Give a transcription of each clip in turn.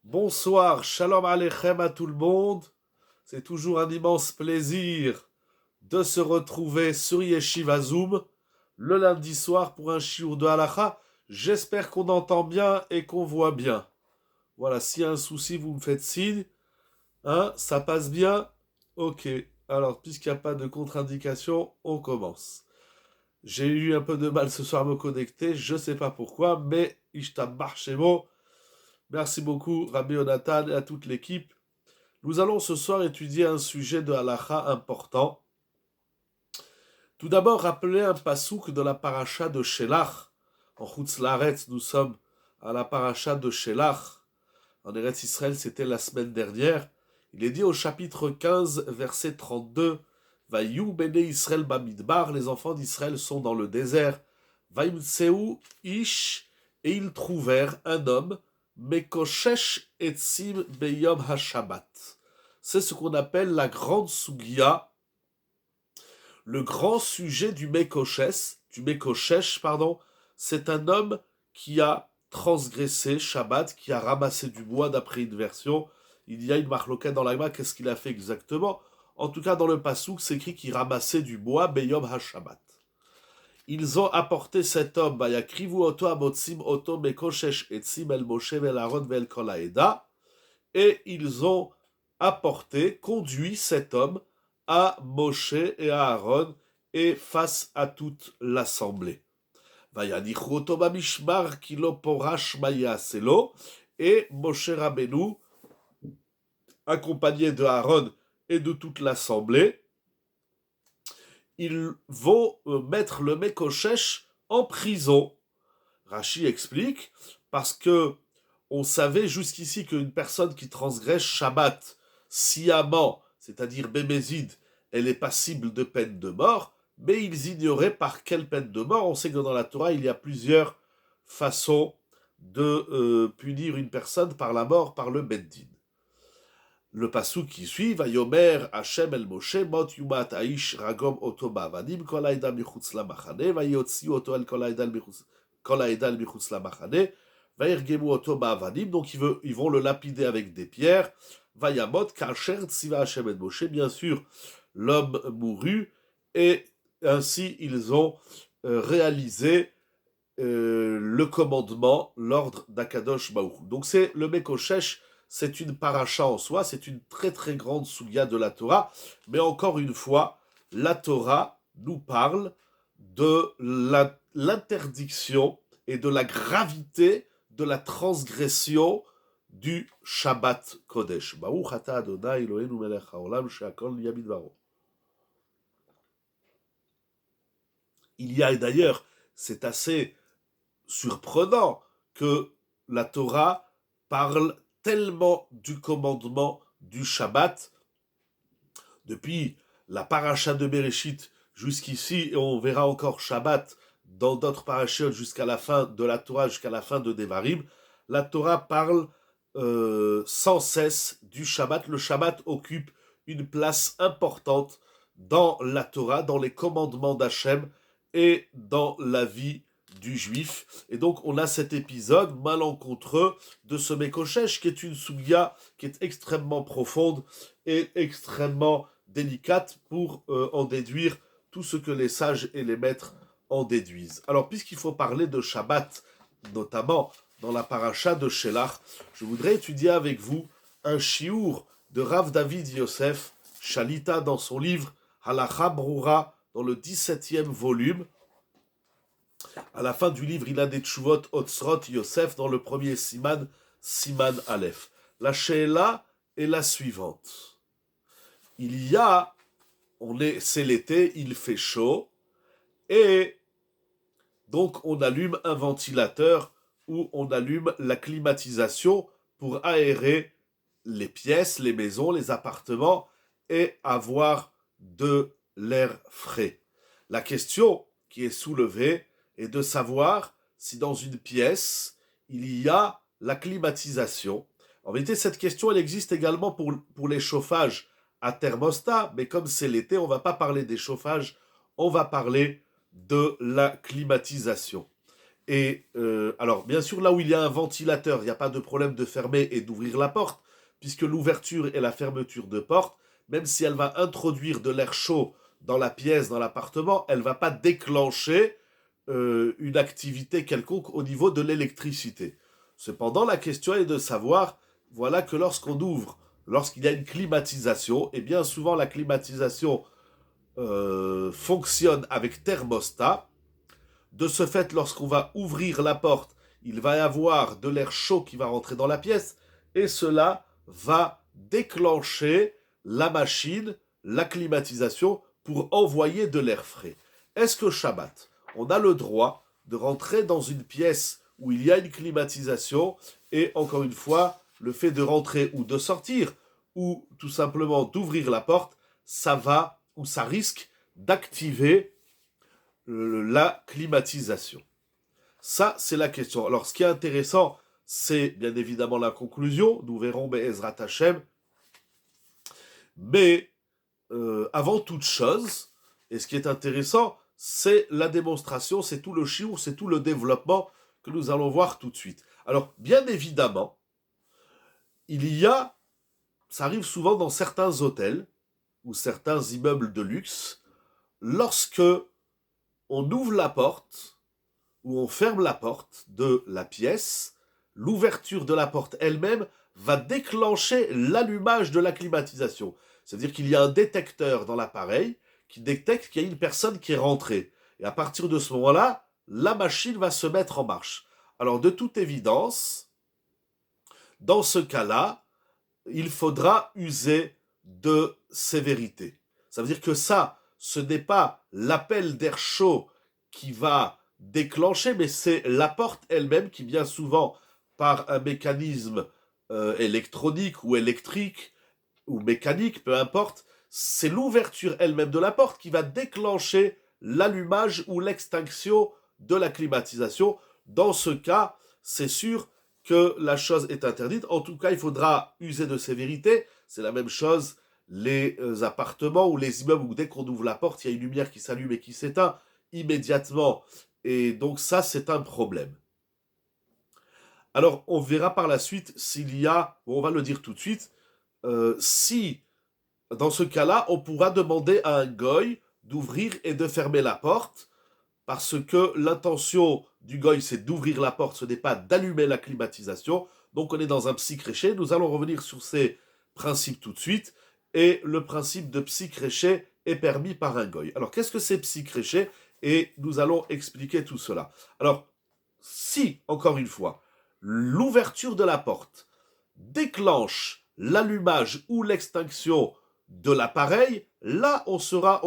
Bonsoir, shalom aleichem à tout le monde. C'est toujours un immense plaisir de se retrouver sur Yeshiva Zoom le lundi soir pour un shiur de halakha. J'espère qu'on entend bien et qu'on voit bien. Voilà, s'il y a un souci, vous me faites signe. Hein, ça passe bien? Ok. Alors, puisqu'il n'y a pas de contre-indication, on commence. J'ai eu un peu de mal ce soir à me connecter, je ne sais pas pourquoi, mais Ishtam Shemo. Merci beaucoup, Rabbi Jonathan et à toute l'équipe. Nous allons ce soir étudier un sujet de halakha important. Tout d'abord, rappeler un pasouk de la paracha de Shelach. En Chutz Laaretz, nous sommes à la paracha de Shelach. En Eretz Israël, c'était la semaine dernière. Il est dit au chapitre 15, verset 32, Vayu bene Israël bamidbar, les enfants d'Israël sont dans le désert. Vaimtseu ish, et ils trouvèrent un homme, mekoshesh etzim beyom hashabbat. C'est ce qu'on appelle la grande sugia, le grand sujet du Mekoshesh, c'est un homme qui a transgressé Shabbat, qui a ramassé du bois d'après une version. Il y a une marloquette dans l'Agma, qu'est-ce qu'il a fait exactement? En tout cas, dans le Passouk, c'est écrit qu'il ramassait du bois, Beyom HaShabbat. Ils ont apporté cet homme, Bayakrivu Oto Amotzim Oto Mekoshesh Etzim El Moshe Vel Aaron Vel Kol Haeda, et ils ont conduit cet homme à Moshe et à Aaron et face à toute l'assemblée. Et Moshe Rabbeinu, accompagné de Aaron et de toute l'assemblée, ils vont mettre le Mekoshesh en prison. Rashi explique, parce que on savait jusqu'ici qu'une personne qui transgresse Shabbat sciemment, c'est-à-dire Bémézid, elle est passible de peine de mort, mais ils ignoraient par quelle peine de mort. On sait que dans la Torah, il y a plusieurs façons de punir une personne par la mort, par le Beddin. Le passou qui suit, Vayomer Hashem el Moshe, Mot Yumat Aish Ragom Oto Ba'avadim, Kol Haeda Michutz Lamachane, Vayotzi Oto El Kol Haeda Michutz Lamachane, Vayergemu Oto Ba'avadim, donc ils vont le lapider avec des pierres. Vayamot Kasher Tziva Hashem el Moshe, bien sûr, l'homme mourut, et ainsi ils ont réalisé le commandement, l'ordre d'Akadosh Baruch. Donc c'est le Mekoshesh, c'est une paracha en soi, c'est une très très grande souga de la Torah, mais encore une fois, la Torah nous parle de l'interdiction et de la gravité de la transgression du Shabbat Kodesh. Baruch ata Adonai Eloheinu melech haolam she'akol nהיה bidbaro. Il y a d'ailleurs, c'est assez surprenant que la Torah parle tellement du commandement du Shabbat depuis la paracha de Bereshit jusqu'ici, et on verra encore Shabbat dans d'autres parachiotes jusqu'à la fin de la Torah, jusqu'à la fin de Devarim. La Torah parle sans cesse du Shabbat. Le Shabbat occupe une place importante dans la Torah, dans les commandements d'Hachem et dans la vie du juif. Et donc on a cet épisode malencontreux de ce Mekoshesh, qui est une souga qui est extrêmement profonde et extrêmement délicate pour en déduire tout ce que les sages et les maîtres en déduisent. Alors puisqu'il faut parler de Shabbat, notamment dans la paracha de Shelach, je voudrais étudier avec vous un shiur de Rav David Yosef, Shalita, dans son livre Halacha Brura, dans le 17e volume. À la fin du livre, il a des tshuvot Otsrot Yosef dans le premier Siman, Siman Aleph. La she'ela est la suivante. C'est l'été, il fait chaud, et donc on allume un ventilateur ou on allume la climatisation pour aérer les pièces, les maisons, les appartements et avoir de l'air frais. La question qui est soulevée est de savoir si dans une pièce il y a la climatisation. En vérité, cette question elle existe également pour les chauffages à thermostat, mais comme c'est l'été, on ne va pas parler des chauffages, on va parler de la climatisation. Et alors, bien sûr, là où il y a un ventilateur, il n'y a pas de problème de fermer et d'ouvrir la porte, puisque l'ouverture et la fermeture de porte, même si elle va introduire de l'air chaud dans la pièce, dans l'appartement, elle ne va pas déclencher une activité quelconque au niveau de l'électricité. Cependant, la question est de savoir, voilà que lorsqu'on ouvre, lorsqu'il y a une climatisation, et bien souvent la climatisation fonctionne avec thermostat. De ce fait, lorsqu'on va ouvrir la porte, il va y avoir de l'air chaud qui va rentrer dans la pièce et cela va déclencher la machine, la climatisation pour envoyer de l'air frais. Est-ce que Shabbat, on a le droit de rentrer dans une pièce où il y a une climatisation et encore une fois, le fait de rentrer ou de sortir ou tout simplement d'ouvrir la porte, ça va ou ça risque d'activer la climatisation. Ça, c'est la question. Alors, ce qui est intéressant, c'est bien évidemment la conclusion. Nous verrons Be'ezrat Hashem. Mais avant toute chose, et ce qui est intéressant, c'est la démonstration, c'est tout le shiur, c'est tout le développement que nous allons voir tout de suite. Alors, bien évidemment, il y a, ça arrive souvent dans certains hôtels ou certains immeubles de luxe, lorsque on ouvre la porte, où on ferme la porte de la pièce, l'ouverture de la porte elle-même va déclencher l'allumage de la climatisation. C'est-à-dire qu'il y a un détecteur dans l'appareil qui détecte qu'il y a une personne qui est rentrée. Et à partir de ce moment-là, la machine va se mettre en marche. Alors de toute évidence, dans ce cas-là, il faudra user de sévérité. Ça veut dire que ça, ce n'est pas l'appel d'air chaud qui va déclencher, mais c'est la porte elle-même qui, bien souvent, par un mécanisme électronique ou électrique ou mécanique, peu importe, c'est l'ouverture elle-même de la porte qui va déclencher l'allumage ou l'extinction de la climatisation. Dans ce cas, c'est sûr que la chose est interdite. En tout cas, il faudra user de sévérité. C'est la même chose, les appartements ou les immeubles où dès qu'on ouvre la porte, il y a une lumière qui s'allume et qui s'éteint immédiatement. Et donc ça, c'est un problème. Alors, on verra par la suite s'il y a, bon, on va le dire tout de suite, si dans ce cas-là, on pourra demander à un goy d'ouvrir et de fermer la porte, parce que l'intention du goy, c'est d'ouvrir la porte, ce n'est pas d'allumer la climatisation. Donc on est dans un psychréché. Nous allons revenir sur ces principes tout de suite. Et le principe de psychréché est permis par un goy. Alors qu'est-ce que c'est psychréché? Et nous allons expliquer tout cela. Alors, si, encore une fois, l'ouverture de la porte déclenche l'allumage ou l'extinction de l'appareil, là on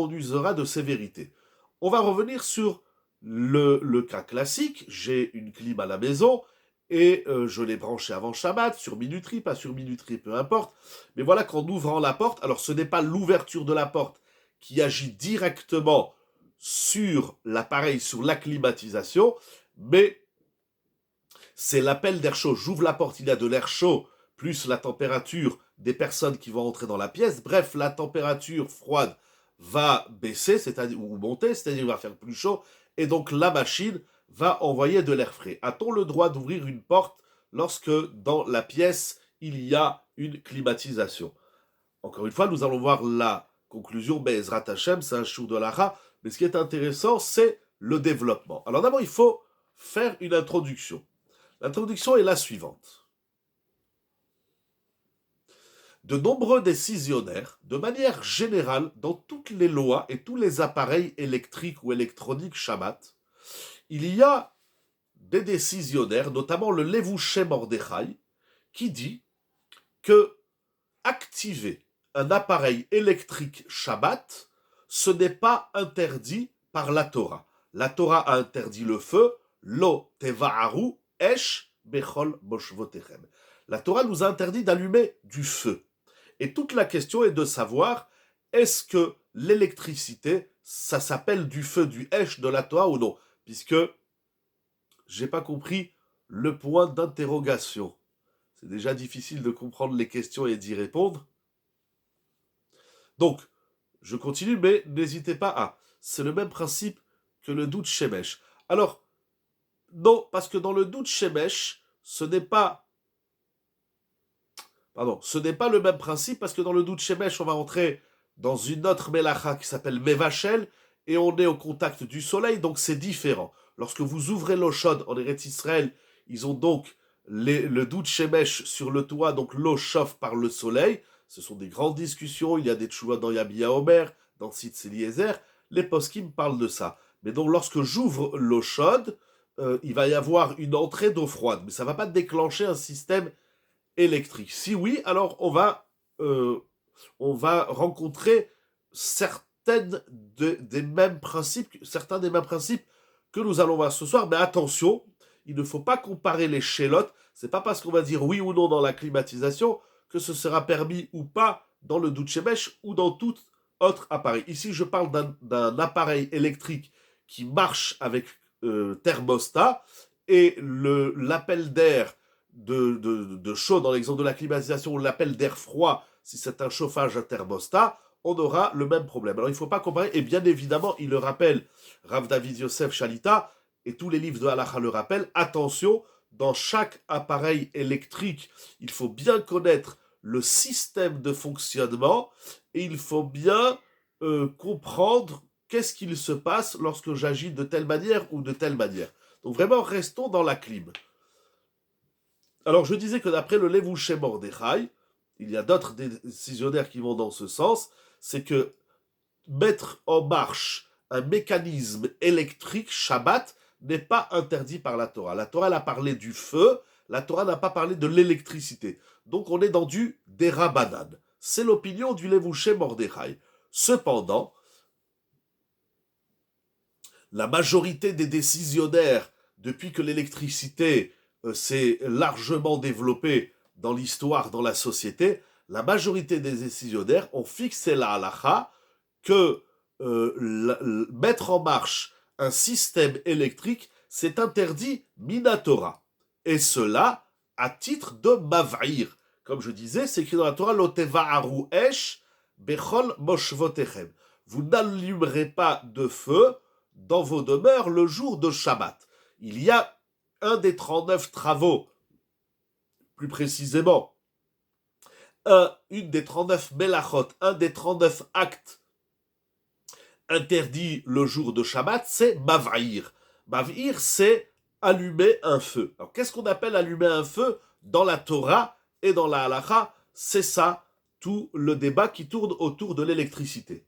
usera de sévérité. On va revenir sur le cas classique. J'ai une clim à la maison et je l'ai branchée avant Shabbat, sur minuterie, pas sur minuterie, peu importe. Mais voilà qu'en ouvrant la porte, alors ce n'est pas l'ouverture de la porte qui agit directement sur l'appareil, sur la climatisation, mais c'est l'appel d'air chaud. J'ouvre la porte, il y a de l'air chaud, plus la température des personnes qui vont entrer dans la pièce. Bref, la température froide va baisser, c'est-à-dire ou monter, c'est-à-dire qu'il va faire plus chaud, et donc la machine va envoyer de l'air frais. A-t-on le droit d'ouvrir une porte lorsque dans la pièce il y a une climatisation? Encore une fois, nous allons voir la conclusion, Be'ezrat Hashem, c'est un chou de l'ara, mais ce qui est intéressant, c'est le développement. Alors d'abord, il faut faire une introduction. L'introduction est la suivante. De nombreux décisionnaires, de manière générale, dans toutes les lois et tous les appareils électriques ou électroniques Shabbat, il y a des décisionnaires, notamment le Levouché Mordechai, qui dit que activer un appareil électrique Shabbat, ce n'est pas interdit par la Torah. La Torah a interdit le feu, lo teva'aru esh bechol moshvotechem. La Torah nous a interdit d'allumer du feu. Et toute la question est de savoir, est-ce que l'électricité, ça s'appelle du feu, du esh de la Torah ou non? Puisque j'ai pas compris le point d'interrogation. C'est déjà difficile de comprendre les questions et d'y répondre. Donc, je continue, mais n'hésitez pas à. C'est le même principe que le doute Shemesh. Alors, Non, parce que dans le doute Shemesh, ce n'est pas le même principe, parce que dans le doute Shemesh, on va entrer dans une autre Melacha qui s'appelle Mevachel, et on est au contact du soleil, donc c'est différent. Lorsque vous ouvrez l'eau chaude en Eretz Israël, ils ont donc le doute Shemesh sur le toit, donc l'eau chauffe par le soleil. Ce sont des grandes discussions, il y a des tchouas dans Yabia Omer, dans Sitz Eliezer, les poskim parlent de ça. Mais donc lorsque j'ouvre l'eau chaude, il va y avoir une entrée d'eau froide, mais ça ne va pas déclencher un système électrique. Si oui, alors on va rencontrer certains des mêmes principes que nous allons voir ce soir. Mais attention, il ne faut pas comparer les chélotes. C'est pas parce qu'on va dire oui ou non dans la climatisation que ce sera permis ou pas dans le doute Shemesh ou dans tout autre appareil. Ici, je parle d'un appareil électrique qui marche avec thermostat, et l'appel d'air de chaud dans l'exemple de la climatisation, ou l'appel d'air froid si c'est un chauffage à thermostat, on aura le même problème. Alors il ne faut pas comparer, et bien évidemment, il le rappelle, Rav David Yosef Shalita, et tous les livres de Halacha le rappellent, attention, dans chaque appareil électrique, il faut bien connaître le système de fonctionnement, et il faut bien comprendre qu'est-ce qu'il se passe lorsque j'agis de telle manière ou de telle manière. Donc vraiment, restons dans la clim. Alors je disais que d'après le Levouché Mordechai, il y a d'autres décisionnaires qui vont dans ce sens, c'est que mettre en marche un mécanisme électrique Shabbat n'est pas interdit par la Torah. La Torah elle a parlé du feu, la Torah n'a pas parlé de l'électricité. Donc on est dans du Derabanan. C'est l'opinion du Levouché Mordechai. Cependant, la majorité des décisionnaires, depuis que l'électricité s'est largement développée dans l'histoire, dans la société, la majorité des décisionnaires ont fixé la halakha que mettre en marche un système électrique, c'est interdit minatora. Et cela à titre de mav'ir. Comme je disais, c'est écrit dans la Torah, Loteva'aru esh bechol moshvotechem. Vous n'allumerez pas de feu dans vos demeures le jour de Shabbat. Il y a un des 39 travaux, plus précisément, une des 39 melachot, un des 39 actes interdits le jour de Shabbat, c'est mav'ir. Mav'ir, c'est allumer un feu. Alors, qu'est-ce qu'on appelle allumer un feu dans la Torah et dans la Halacha? C'est ça, tout le débat qui tourne autour de l'électricité.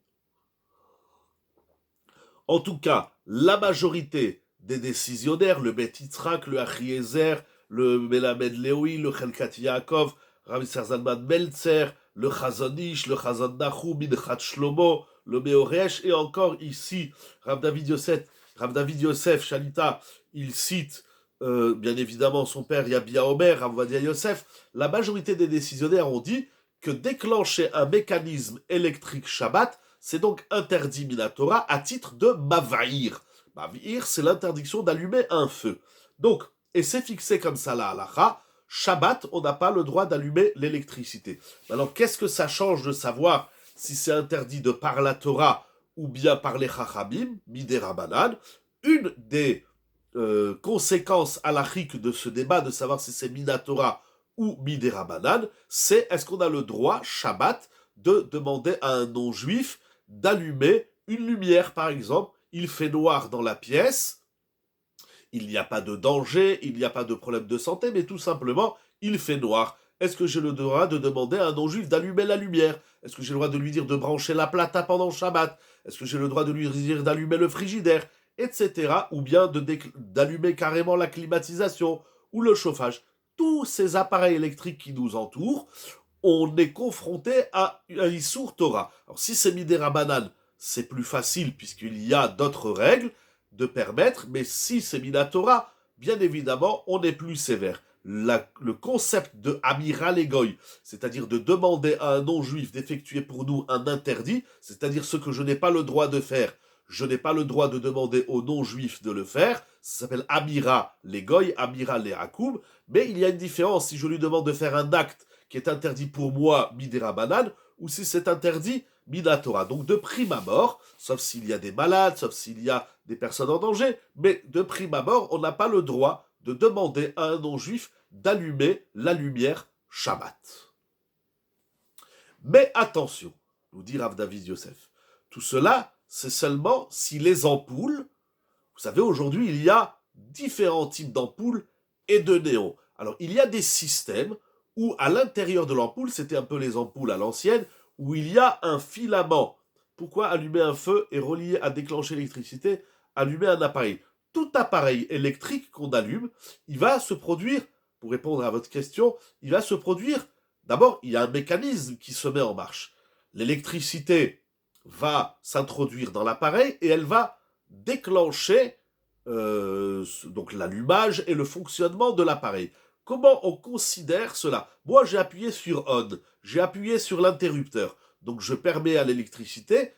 En tout cas, la majorité des décisionnaires, le Bet Yitzhak, le Achiezer, le Melamed Leoui, le Chelkat Yaakov, Rabbi Zalman Meltzer, le Chazon Ish, le Chazon Nachum, Minchat Shlomo, le Meoresh, et encore ici, Rav David Yosef Shalita, il cite bien évidemment son père Yabia Omer, Rav Ovadia Yosef. La majorité des décisionnaires ont dit que déclencher un mécanisme électrique Shabbat, c'est donc interdit minatora à titre de mav'ir. Mav'ir, c'est l'interdiction d'allumer un feu. Donc, et c'est fixé comme ça la halacha, Shabbat, on n'a pas le droit d'allumer l'électricité. Alors, qu'est-ce que ça change de savoir si c'est interdit de par la Torah ou bien par les Chachamim, Midera Banan? Une des conséquences halachiques de ce débat, de savoir si c'est minatora ou Midera Banan, c'est est-ce qu'on a le droit, Shabbat, de demander à un non-juif d'allumer une lumière, par exemple. Il fait noir dans la pièce, il n'y a pas de danger, il n'y a pas de problème de santé, mais tout simplement, il fait noir. Est-ce que j'ai le droit de demander à un non-juif d'allumer la lumière? Est-ce que j'ai le droit de lui dire de brancher la plata pendant Shabbat? Est-ce que j'ai le droit de lui dire d'allumer le frigidaire? Etc. Ou bien d'allumer carrément la climatisation ou le chauffage. Tous ces appareils électriques qui nous entourent, on est confronté à un Issour Torah. Alors si c'est Midera Banan, c'est plus facile puisqu'il y a d'autres règles de permettre, mais si c'est Minatora, bien évidemment, on est plus sévère. Le concept de Amira Legoy, c'est-à-dire de demander à un non-juif d'effectuer pour nous un interdit, c'est-à-dire ce que je n'ai pas le droit de faire, je n'ai pas le droit de demander aux non-juifs de le faire, ça s'appelle Amira Legoy, Amira Lehakoum, mais il y a une différence si je lui demande de faire un acte qui est interdit pour moi, Midera Banan, ou si c'est interdit, Minatora. Donc de prime abord, sauf s'il y a des malades, sauf s'il y a des personnes en danger, mais de prime abord, on n'a pas le droit de demander à un non-juif d'allumer la lumière Shabbat. Mais attention, nous dit Rav David Yosef, tout cela, c'est seulement si les ampoules, vous savez, aujourd'hui, il y a différents types d'ampoules et de néons. Alors, il y a des systèmes où, à l'intérieur de l'ampoule, c'était un peu les ampoules à l'ancienne, où il y a un filament. Pourquoi allumer un feu et relier à déclencher l'électricité, allumer un appareil? Tout appareil électrique qu'on allume, il va se produire, pour répondre à votre question, il va se produire, d'abord, il y a un mécanisme qui se met en marche. L'électricité va s'introduire dans l'appareil et elle va déclencher donc l'allumage et le fonctionnement de l'appareil. Comment on considère cela? Moi, j'ai appuyé sur on, j'ai appuyé sur l'interrupteur. Donc, je permets à l'électricité,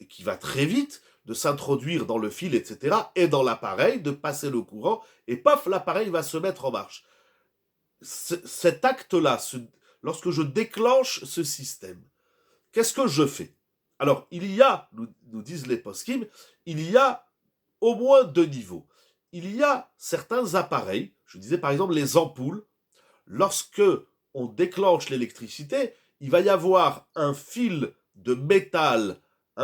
qui va très vite, de s'introduire dans le fil, etc., et dans l'appareil, de passer le courant, et paf, l'appareil va se mettre en marche. Cet acte-là, lorsque je déclenche ce système, qu'est-ce que je fais? Alors, il y a, nous disent les poskim, il y a au moins deux niveaux. Il y a certains appareils, je disais par exemple les ampoules, lorsque on déclenche l'électricité, il va y avoir un fil de métal,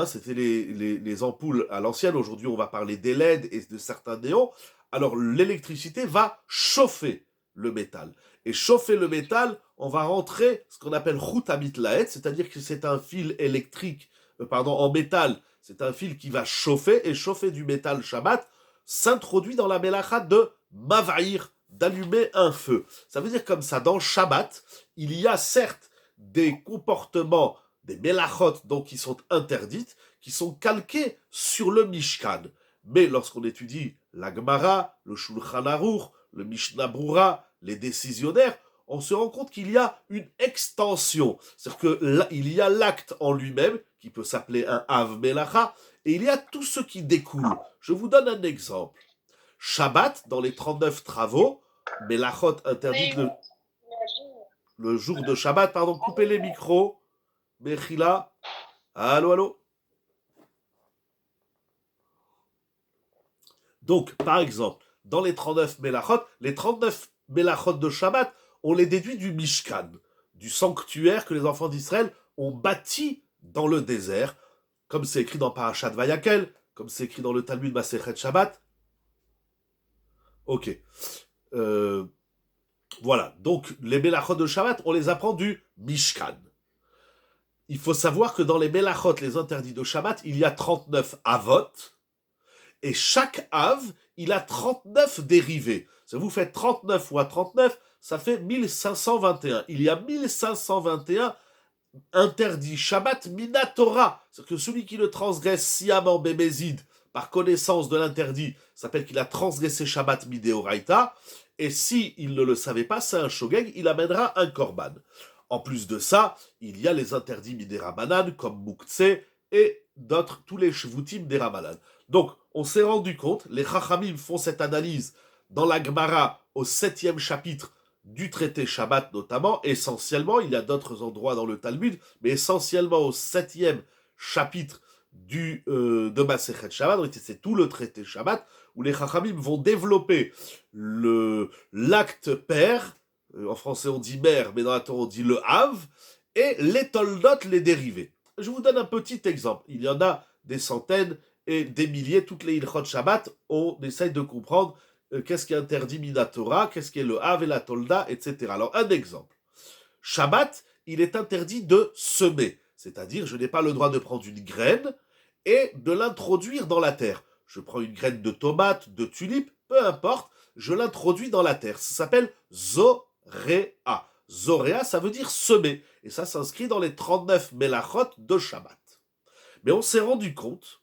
c'était les ampoules à l'ancienne, aujourd'hui on va parler des LED et de certains néons, alors l'électricité va chauffer le métal. Et chauffer le métal, on va rentrer ce qu'on appelle routamit laet, c'est-à-dire que c'est un fil électrique, en métal, c'est un fil qui va chauffer, et chauffer du métal Shabbat s'introduit dans la mélacha de mavaïr, d'allumer un feu. Ça veut dire comme ça, dans Shabbat, il y a certes des comportements, des mélachot, donc qui sont interdites, qui sont calqués sur le Mishkan. Mais lorsqu'on étudie la Gemara, le Shulchan Aruch, le Mishnah Brura, les décisionnaires, on se rend compte qu'il y a une extension. C'est-à-dire qu'il y a l'acte en lui-même, qui peut s'appeler un Av Melacha, et il y a tout ce qui découle. Je vous donne un exemple. Shabbat, dans les 39 travaux, Melachot interdite le jour de Shabbat, coupez les micros. Mechila, allô, allô. Donc, par exemple, dans les 39 Melachot de Shabbat, on les déduit du Mishkan, du sanctuaire que les enfants d'Israël ont bâti dans le désert, comme c'est écrit dans Parashat Vayakel, comme c'est écrit dans le Talmud Masechet Shabbat. Ok. Voilà. Donc, les Melachot de Shabbat, on les apprend du Mishkan. Il faut savoir que dans les Melachot, les interdits de Shabbat, il y a 39 avot, et chaque av, il a 39 dérivés. Si vous faites 39 fois 39, ça fait 1521. Il y a 1521 interdits Shabbat minatora. C'est-à-dire que celui qui le transgresse sciemment bémézid, par connaissance de l'interdit, s'appelle qu'il a transgressé Shabbat midéoraita. Et si il ne le savait pas, c'est un shogeg, il amènera un korban. En plus de ça, il y a les interdits midérabanan, comme Mouktsé, et d'autres, tous les shvutim des Ramanan. Donc, on s'est rendu compte, les Chachamim font cette analyse dans la Gemara, au 7e chapitre du traité Shabbat notamment, essentiellement, il y a d'autres endroits dans le Talmud, mais essentiellement au 7e chapitre de Masechet Shabbat, donc c'est tout le traité Shabbat, où les Chachamim vont développer l'acte père, en français on dit mère, mais dans la Torah on dit le Hav, et les Toldot, les dérivés. Je vous donne un petit exemple, il y en a des centaines et des milliers, toutes les Ilchot Shabbat, on essaye de comprendre qu'est-ce qui est interdit Minatora, qu'est-ce qui est le Hav et la Tolda, etc. Alors un exemple, Shabbat, il est interdit de semer, c'est-à-dire je n'ai pas le droit de prendre une graine et de l'introduire dans la terre. Je prends une graine de tomate, de tulipe, peu importe, je l'introduis dans la terre. Ça s'appelle Zoréa. Zoréa, ça veut dire semer. Et ça s'inscrit dans les 39 Melachot de Shabbat. Mais on s'est rendu compte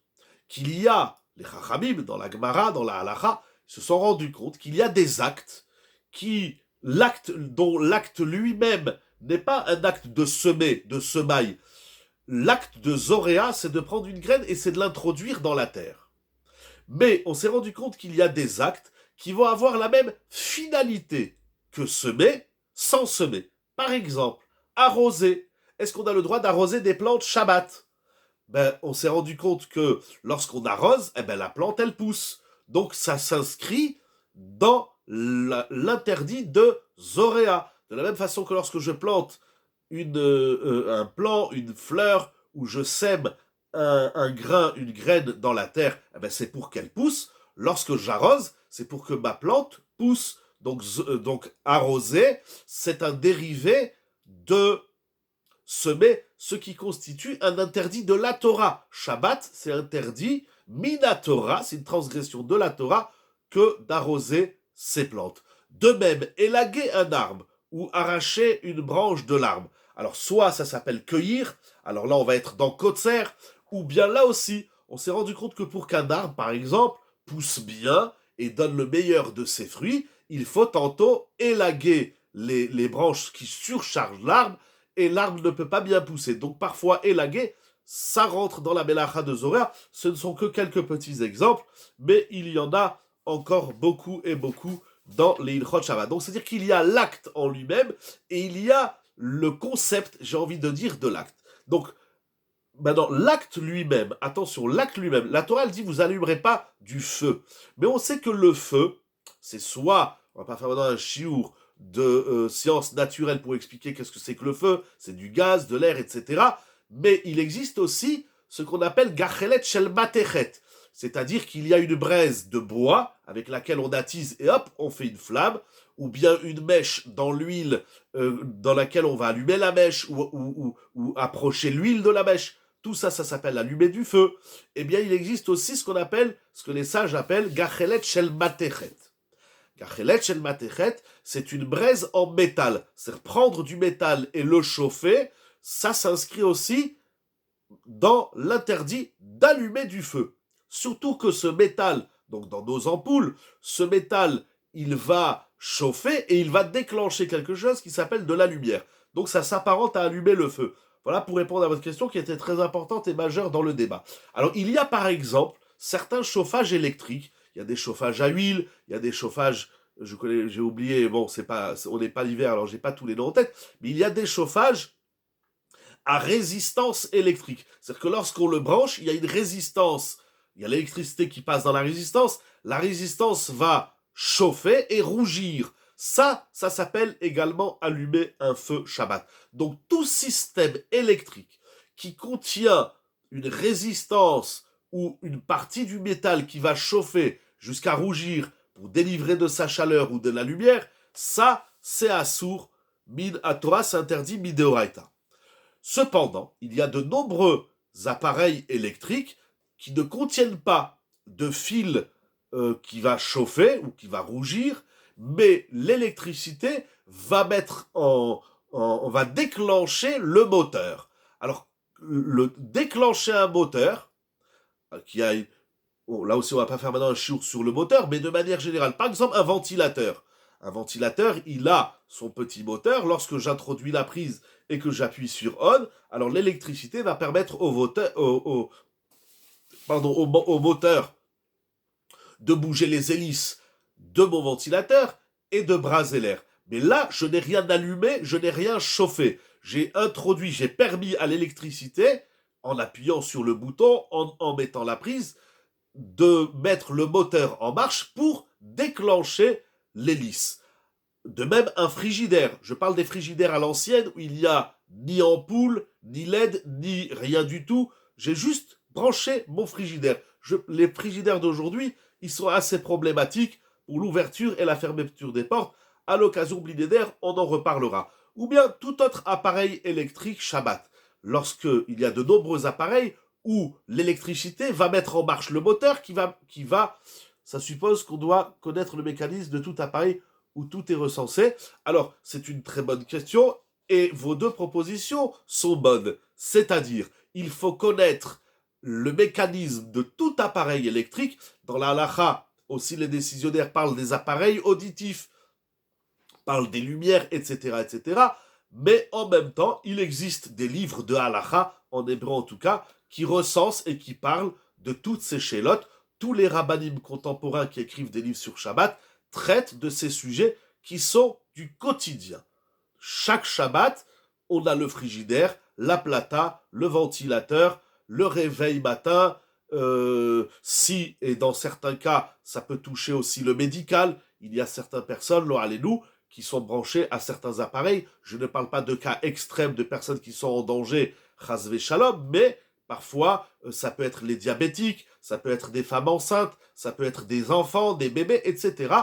qu'il y a, les Chachamim, dans la Gemara, dans la Halacha, se sont rendus compte qu'il y a des actes dont l'acte lui-même n'est pas un acte de semer, de semaille. L'acte de Zoréa, c'est de prendre une graine et c'est de l'introduire dans la terre. Mais on s'est rendu compte qu'il y a des actes qui vont avoir la même finalité que semer sans semer. Par exemple, arroser. Est-ce qu'on a le droit d'arroser des plantes Shabbat? ben, on s'est rendu compte que lorsqu'on arrose, eh ben, la plante, elle pousse. Donc ça s'inscrit dans l'interdit de Zoréa. De la même façon que lorsque je plante un plant, une fleur, ou je sème un grain, une graine dans la terre, eh ben, c'est pour qu'elle pousse. Lorsque j'arrose, c'est pour que ma plante pousse. Donc arroser, c'est un dérivé de semer, ce qui constitue un interdit de la Torah. Shabbat, c'est interdit, mina Torah, c'est une transgression de la Torah, que d'arroser ces plantes. De même, élaguer un arbre ou arracher une branche de l'arbre. Alors, soit ça s'appelle cueillir, alors là, on va être dans Kotzer, ou bien là aussi, on s'est rendu compte que pour qu'un arbre, par exemple, pousse bien et donne le meilleur de ses fruits, il faut tantôt élaguer les branches qui surchargent l'arbre, et l'arbre ne peut pas bien pousser. Donc parfois élaguer, ça rentre dans la Melacha de Zoréa. Ce ne sont que quelques petits exemples, mais il y en a encore beaucoup et beaucoup dans les Ilchot Shabbat. Donc c'est-à-dire qu'il y a l'acte en lui-même et il y a le concept, j'ai envie de dire, de l'acte. Donc maintenant, l'acte lui-même, attention, l'acte lui-même, la Torah elle dit vous allumerez pas du feu. Mais on sait que le feu, c'est soit, on va pas faire maintenant un chiour de sciences naturelles pour expliquer qu'est-ce que c'est que le feu, c'est du gaz, de l'air, etc. Mais il existe aussi ce qu'on appelle gachelet shel matechet, c'est-à-dire qu'il y a une braise de bois avec laquelle on attise et hop, on fait une flamme, ou bien une mèche dans l'huile dans laquelle on va allumer la mèche ou approcher l'huile de la mèche. Tout ça, ça s'appelle allumer du feu. Eh bien, il existe aussi ce qu'on appelle, ce que les sages appellent gachelet shel matechet. Gachelet shel matechet, c'est une braise en métal. C'est-à-dire prendre du métal et le chauffer, ça s'inscrit aussi dans l'interdit d'allumer du feu. Surtout que ce métal, donc dans nos ampoules, ce métal, il va chauffer et il va déclencher quelque chose qui s'appelle de la lumière. Donc ça s'apparente à allumer le feu. Voilà pour répondre à votre question qui était très importante et majeure dans le débat. Alors il y a par exemple certains chauffages électriques. Il y a des chauffages à huile, il y a des chauffages, j'ai oublié, bon, on n'est pas l'hiver, alors j'ai pas tous les noms en tête, mais il y a des chauffages à résistance électrique. C'est-à-dire que lorsqu'on le branche, il y a une résistance, il y a l'électricité qui passe dans la résistance va chauffer et rougir. Ça s'appelle également allumer un feu Shabbat. Donc tout système électrique qui contient une résistance ou une partie du métal qui va chauffer jusqu'à rougir pour délivrer de sa chaleur ou de la lumière, ça c'est assour, min à Torah, c'est interdit mideoraita. Cependant, il y a de nombreux appareils électriques qui ne contiennent pas de fil qui va chauffer ou qui va rougir, mais l'électricité va on va déclencher le moteur. Alors, déclencher un moteur, qui a, bon, là aussi on va pas faire maintenant un chiour sur le moteur, mais de manière générale, par exemple un ventilateur. Un ventilateur, il a son petit moteur. Lorsque j'introduis la prise et que j'appuie sur on, alors l'électricité va permettre au moteur de bouger les hélices de mon ventilateur et de braser l'air. Mais là, je n'ai rien allumé, je n'ai rien chauffé. J'ai permis à l'électricité, en appuyant sur le bouton, en mettant la prise, de mettre le moteur en marche pour déclencher l'hélice. De même, un frigidaire. Je parle des frigidaires à l'ancienne où il n'y a ni ampoule, ni LED, ni rien du tout. J'ai juste branché mon frigidaire. Les frigidaires d'aujourd'hui, ils sont assez problématiques pour l'ouverture et la fermeture des portes. À l'occasion Blinéder, on en reparlera. Ou bien tout autre appareil électrique Shabbat. Lorsqu'il y a de nombreux appareils où l'électricité va mettre en marche le moteur qui va, ça suppose qu'on doit connaître le mécanisme de tout appareil où tout est recensé. Alors, c'est une très bonne question et vos deux propositions sont bonnes. C'est-à-dire, il faut connaître le mécanisme de tout appareil électrique. Dans la halacha, aussi les décisionnaires parlent des appareils auditifs, parlent des lumières, etc., etc. Mais en même temps, il existe des livres de halacha, en hébreu en tout cas, qui recensent et qui parlent de toutes ces chélotes. Tous les rabbinim contemporains qui écrivent des livres sur Shabbat traitent de ces sujets qui sont du quotidien. Chaque Shabbat, on a le frigidaire, la plata, le ventilateur, le réveil matin, si, et dans certains cas, ça peut toucher aussi le médical. Il y a certaines personnes, lo allez-nous, qui sont branchées à certains appareils. Je ne parle pas de cas extrêmes de personnes qui sont en danger, chas shalom, mais parfois, ça peut être les diabétiques, ça peut être des femmes enceintes, ça peut être des enfants, des bébés, etc.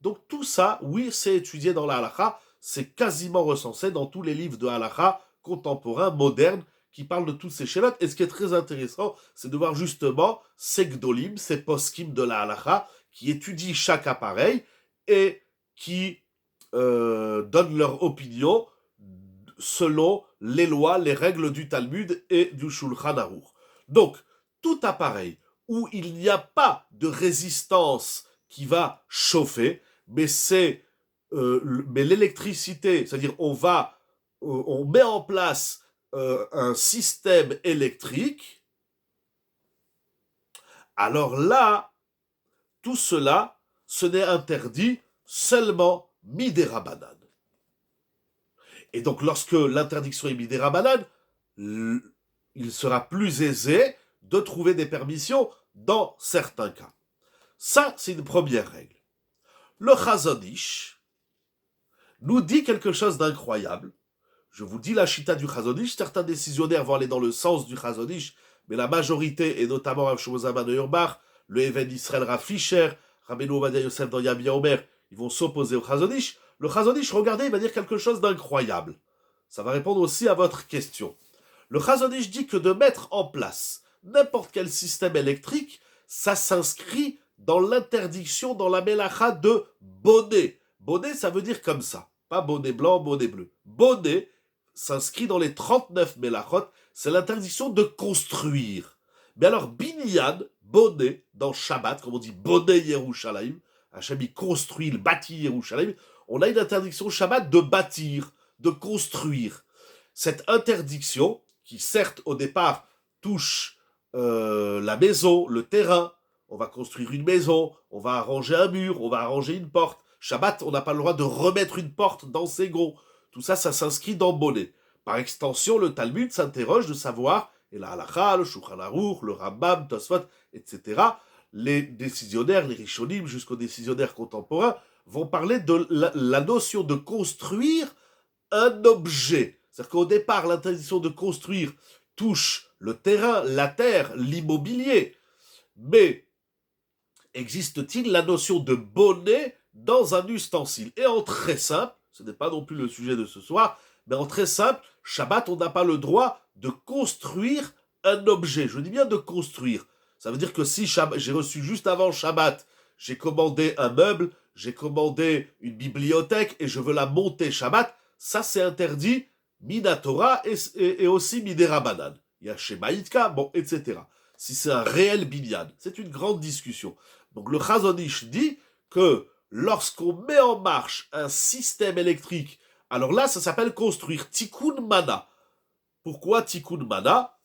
Donc tout ça, oui, c'est étudié dans la halakha, c'est quasiment recensé dans tous les livres de halakha contemporains, modernes, qui parlent de toutes ces chélotes. Et ce qui est très intéressant, c'est de voir justement ces gdolim, ces poskim de la halakha, qui étudient chaque appareil et qui donnent leur opinion selon les lois, les règles du Talmud et du Shulchan Aruch. Donc, tout appareil où il n'y a pas de résistance qui va chauffer, mais mais l'électricité, c'est-à-dire on met en place un système électrique, alors là, tout cela, ce n'est interdit seulement midérabanan. Et donc, lorsque l'interdiction est midérabanan, il sera plus aisé de trouver des permissions dans certains cas. Ça, c'est une première règle. Le Chazon Ish nous dit quelque chose d'incroyable. Je vous dis la chita du Chazon Ish. Certains décisionnaires vont aller dans le sens du Chazon Ish, mais la majorité, et notamment Rav Shlomo Zalman Auerbach, le Even Israël Rav Fischer, Rabbeinu Ovadia Yosef dans Yabia Omer, ils vont s'opposer au Chazon Ish. Le Chazon Ish, regardez, il va dire quelque chose d'incroyable. Ça va répondre aussi à votre question. Le Chazon Ish dit que de mettre en place n'importe quel système électrique, ça s'inscrit dans l'interdiction, dans la mélacha de bonnet. Bonnet, ça veut dire comme ça. Pas bonnet blanc, bonnet bleu. Bonnet s'inscrit dans les 39 mélachot, c'est l'interdiction de construire. Mais alors, binyan, bonnet, dans Shabbat, comme on dit bonnet Yerushalayim, Hachem il construit, il bâtit Yerushalayim, on a une interdiction Shabbat de bâtir, de construire. Cette interdiction, qui certes au départ touche la maison, le terrain, on va construire une maison, on va arranger un mur, on va arranger une porte. Shabbat, on n'a pas le droit de remettre une porte dans ses gonds. Tout ça, ça s'inscrit dans bonnet. Par extension, le Talmud s'interroge de savoir, et la halakha, le Shulchan Aruch, le Rambam, Tosfot, etc., les décisionnaires, les Rishonim, jusqu'aux décisionnaires contemporains, vont parler de la notion de construire un objet. C'est-à-dire qu'au départ, l'interdiction de construire touche le terrain, la terre, l'immobilier. Mais existe-t-il la notion de bonnet dans un ustensile? Et en très simple, ce n'est pas non plus le sujet de ce soir, mais en très simple, Shabbat, on n'a pas le droit de construire un objet. Je dis bien de construire. Ça veut dire que si j'ai reçu juste avant Shabbat, j'ai commandé un meuble, j'ai commandé une bibliothèque et je veux la monter Shabbat, ça c'est interdit Minatora et aussi Midérabanan. Il y a chez Maïtka, bon, etc. Si c'est un réel binyan, c'est une grande discussion. Donc le Chazon Ish dit que lorsqu'on met en marche un système électrique, alors là ça s'appelle construire Tikkun Mana. Pourquoi Tikkun Mana?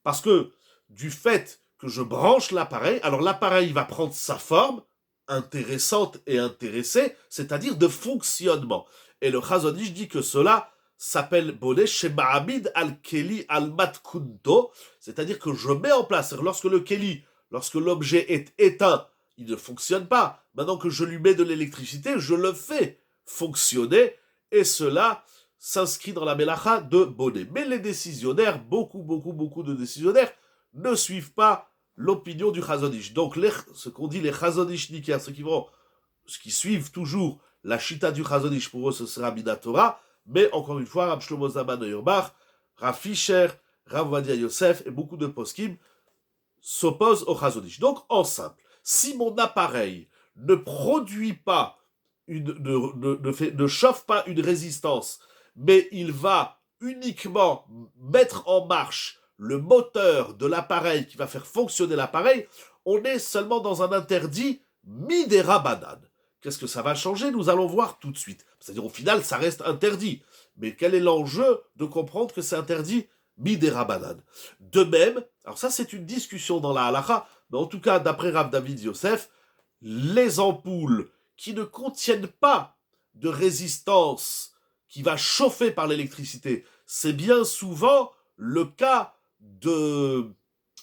Parce que du fait que je branche l'appareil, alors l'appareil va prendre sa forme intéressante et intéressée, c'est-à-dire de fonctionnement. Et le Chazon Ish dit que cela s'appelle bonnet chez Mahamid al-Keli al-Matkunto, c'est-à-dire que je mets en place, lorsque le Keli, lorsque l'objet est éteint, il ne fonctionne pas. Maintenant que je lui mets de l'électricité, je le fais fonctionner, et cela s'inscrit dans la mélacha de bonnet. Mais les décisionnaires, beaucoup de décisionnaires, ne suivent pas l'opinion du Chazon Ish. Donc, ce qu'on dit les Chazon Ishnikiens, ceux qui suivent toujours la chita du Chazon Ish, pour eux, ce sera Minatora. Mais encore une fois, Rav Shlomo Zalman Auerbach, Rav Fischer, Rav Ovadia Yosef et beaucoup de poskim s'opposent au Chazon Ish. Donc, en simple, si mon appareil ne produit pas, ne chauffe pas une résistance, mais il va uniquement mettre en marche le moteur de l'appareil qui va faire fonctionner l'appareil, on est seulement dans un interdit midérabanan. Qu'est-ce que ça va changer? Nous allons voir tout de suite. C'est-à-dire, au final, ça reste interdit. Mais quel est l'enjeu de comprendre que c'est interdit midérabanan? De même, alors ça, c'est une discussion dans la halakha, mais en tout cas, d'après Rav David Yosef, les ampoules qui ne contiennent pas de résistance qui va chauffer par l'électricité, c'est bien souvent le cas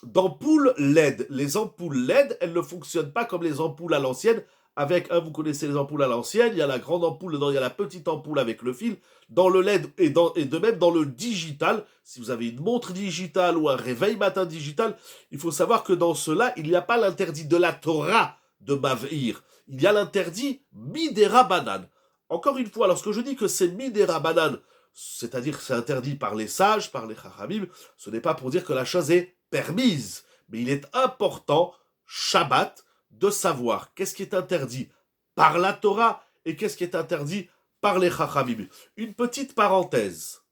d'ampoules LED. Les ampoules LED, elles ne fonctionnent pas comme les ampoules à l'ancienne. Vous connaissez les ampoules à l'ancienne, il y a la grande ampoule dedans, il y a la petite ampoule avec le fil. Dans le LED et de même dans le digital, si vous avez une montre digitale ou un réveil matin digital, il faut savoir que dans cela, il n'y a pas l'interdit de la Torah de Mav'ir. Il y a l'interdit Midera Banan. Encore une fois, lorsque je dis que c'est Midera Banan, c'est-à-dire que c'est interdit par les sages, par les Chachamim, ce n'est pas pour dire que la chose est permise. Mais il est important, Shabbat, de savoir qu'est-ce qui est interdit par la Torah et qu'est-ce qui est interdit par les Chachamim. Une petite parenthèse.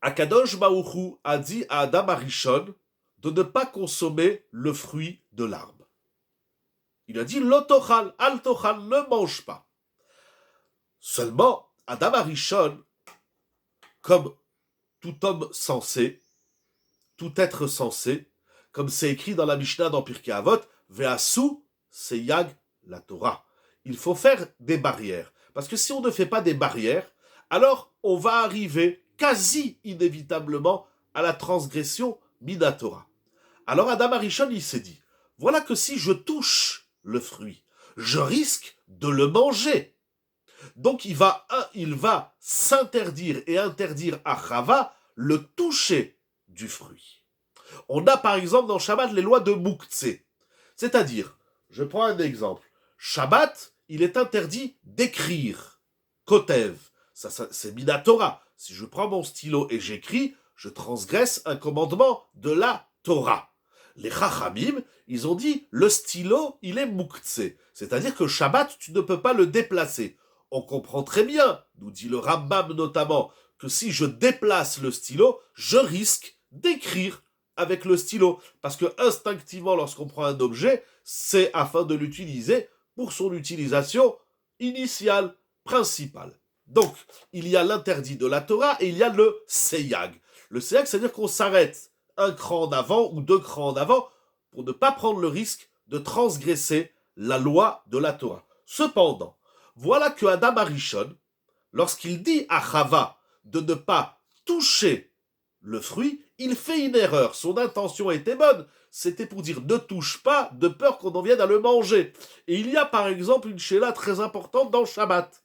Akadosh Baruch Hu a dit à Adam Arishon de ne pas consommer le fruit de l'arbre. Il a dit l'otochal, al-tochal, ne mange pas. Seulement, Adam Arishon, comme tout homme sensé, tout être sensé, comme c'est écrit dans la Mishnah dans Pirkei Avot, Ve'asu seyag la Torah. Il faut faire des barrières. Parce que si on ne fait pas des barrières, alors on va arriver quasi inévitablement à la transgression mina Torah. Alors Adam Arishon, il s'est dit, voilà que si je touche le fruit, je risque de le manger. Donc il va s'interdire et interdire à Chava le toucher du fruit. On a par exemple dans Shabbat les lois de Mouktsé. C'est-à-dire, je prends un exemple. Shabbat, il est interdit d'écrire. Kotev, ça c'est mina Torah. Si je prends mon stylo et j'écris, je transgresse un commandement de la Torah. Les Chachamim, ils ont dit, le stylo, il est Mouktsé. C'est-à-dire que Shabbat, tu ne peux pas le déplacer. On comprend très bien, nous dit le Rambam notamment, que si je déplace le stylo, je risque d'écrire avec le stylo. Parce que instinctivement, lorsqu'on prend un objet, c'est afin de l'utiliser pour son utilisation initiale, principale. Donc, il y a l'interdit de la Torah et il y a le seyag. Le seyag, c'est-à-dire qu'on s'arrête un cran en avant ou deux crans en avant pour ne pas prendre le risque de transgresser la loi de la Torah. Cependant, voilà que Adam Arishon, lorsqu'il dit à Chava de ne pas toucher le fruit, il fait une erreur. Son intention était bonne. C'était pour dire ne touche pas de peur qu'on en vienne à le manger. Et il y a par exemple une shéla très importante dans Shabbat.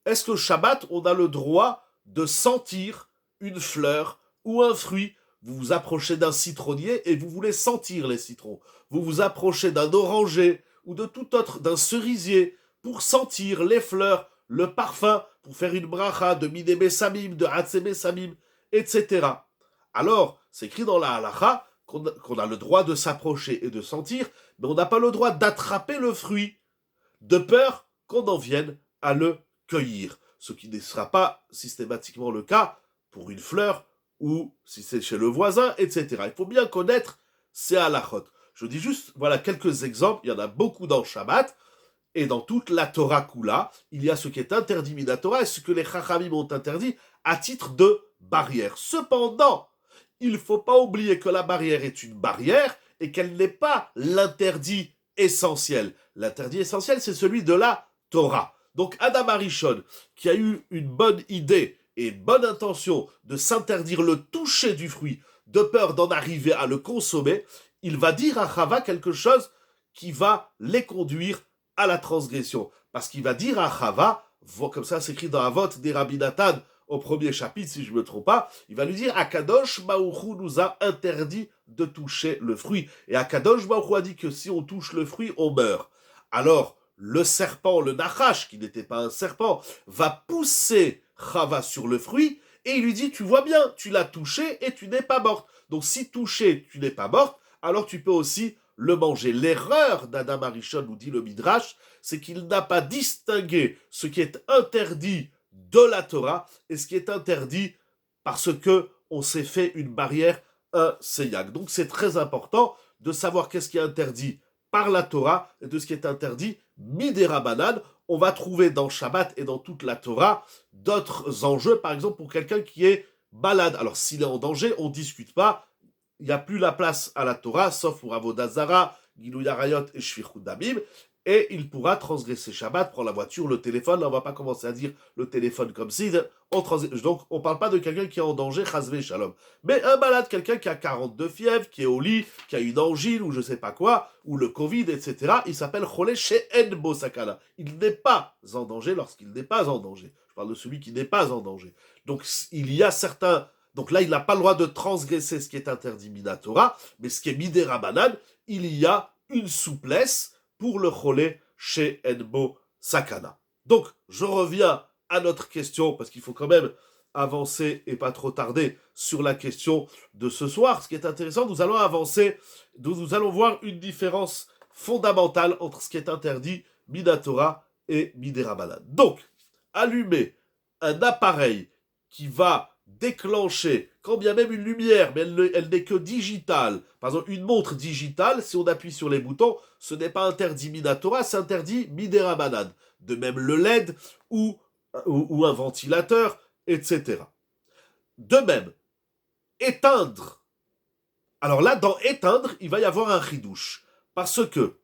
Est-ce que Shabbat, on a le droit de sentir une fleur ou un fruit? Vous vous approchez d'un citronnier et vous voulez sentir les citrons. Vous vous approchez d'un oranger ou de tout autre, d'un cerisier, pour sentir les fleurs, le parfum, pour faire une bracha de Midebe Samim, de Hatzebe Samim, etc. Alors, c'est écrit dans la halacha qu'on a le droit de s'approcher et de sentir, mais on n'a pas le droit d'attraper le fruit, de peur qu'on en vienne à le cueillir. Ce qui ne sera pas systématiquement le cas pour une fleur ou si c'est chez le voisin, etc. Il faut bien connaître ces halachot. Je dis juste, voilà quelques exemples, il y en a beaucoup dans Shabbat, et dans toute la Torah Kula, il y a ce qui est interdit mina Torah et ce que les Chachamim ont interdit à titre de barrière. Cependant, il ne faut pas oublier que la barrière est une barrière et qu'elle n'est pas l'interdit essentiel. L'interdit essentiel, c'est celui de la Torah. Donc Adam Arishon, qui a eu une bonne idée et une bonne intention de s'interdire le toucher du fruit, de peur d'en arriver à le consommer, il va dire à Chava quelque chose qui va les conduire à la transgression. Parce qu'il va dire à Chava, comme ça c'est écrit dans la vote des Rabbi Nathan, au premier chapitre, si je ne me trompe pas, il va lui dire Akadosh Baruch Hu nous a interdit de toucher le fruit. Et Akadosh Baruch Hu a dit que si on touche le fruit, on meurt. Alors, le serpent, le Nachash, qui n'était pas un serpent, va pousser Chava sur le fruit et il lui dit, tu vois bien, tu l'as touché et tu n'es pas morte. Donc si touché, tu n'es pas morte, alors tu peux aussi le manger. L'erreur d'Adam Arishon, nous dit le Midrash, c'est qu'il n'a pas distingué ce qui est interdit de la Torah et ce qui est interdit parce que on s'est fait une barrière, un seyag. Donc c'est très important de savoir qu'est-ce qui est interdit par la Torah et de ce qui est interdit midera banan. On va trouver dans Shabbat et dans toute la Torah d'autres enjeux, par exemple pour quelqu'un qui est malade. Alors s'il est en danger, on ne discute pas, il n'y a plus la place à la Torah, sauf pour Avodah Zara, Gilui Arayot et Shvichut Damim. et il pourra transgresser Shabbat, prendre la voiture, le téléphone. Là, on ne va pas commencer à dire le téléphone comme si. Donc, on ne parle pas de quelqu'un qui est en danger, chasvé shalom. Mais un malade, quelqu'un qui a 42 fièvres, qui est au lit, qui a une angine ou je ne sais pas quoi, ou le Covid, etc., il s'appelle Cholé She'en Bo Sakana. Il n'est pas en danger lorsqu'il n'est pas en danger. Je parle de celui qui n'est pas en danger. Donc, il y a certains. Donc là, il n'a pas le droit de transgresser ce qui est interdit Minatora, mais ce qui est Midera Banane, il y a une souplesse pour le Cholé chez Enbo Sakana. Donc, je reviens à notre question, parce qu'il faut quand même avancer et pas trop tarder sur la question de ce soir. Ce qui est intéressant, nous allons avancer, nous allons voir une différence fondamentale entre ce qui est interdit Minatora et Midera Banane. Donc, allumer un appareil qui va déclencher, quand bien même une lumière, mais elle n'est que digitale. Par exemple, une montre digitale, si on appuie sur les boutons, ce n'est pas interdit Minatora, c'est interdit Midera Banane. De même le LED ou un ventilateur, etc. De même, éteindre. Alors là, dans éteindre, il va y avoir un chidouche. Parce que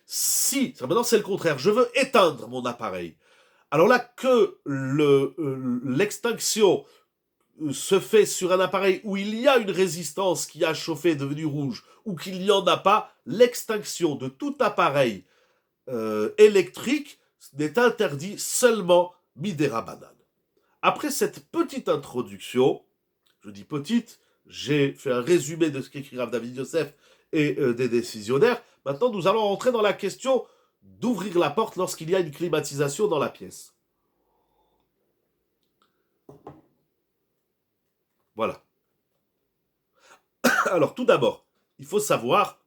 si, maintenant c'est le contraire, je veux éteindre mon appareil. Alors là, que l'extinction se fait sur un appareil où il y a une résistance qui a chauffé, devenue rouge, ou qu'il n'y en a pas, l'extinction de tout appareil électrique n'est interdit seulement Midera Banane. Après cette petite introduction, je dis petite, j'ai fait un résumé de ce qu'écrit Rav David Yosef et des décisionnaires. Maintenant, nous allons rentrer dans la question d'ouvrir la porte lorsqu'il y a une climatisation dans la pièce. Voilà. Alors, tout d'abord, il faut savoir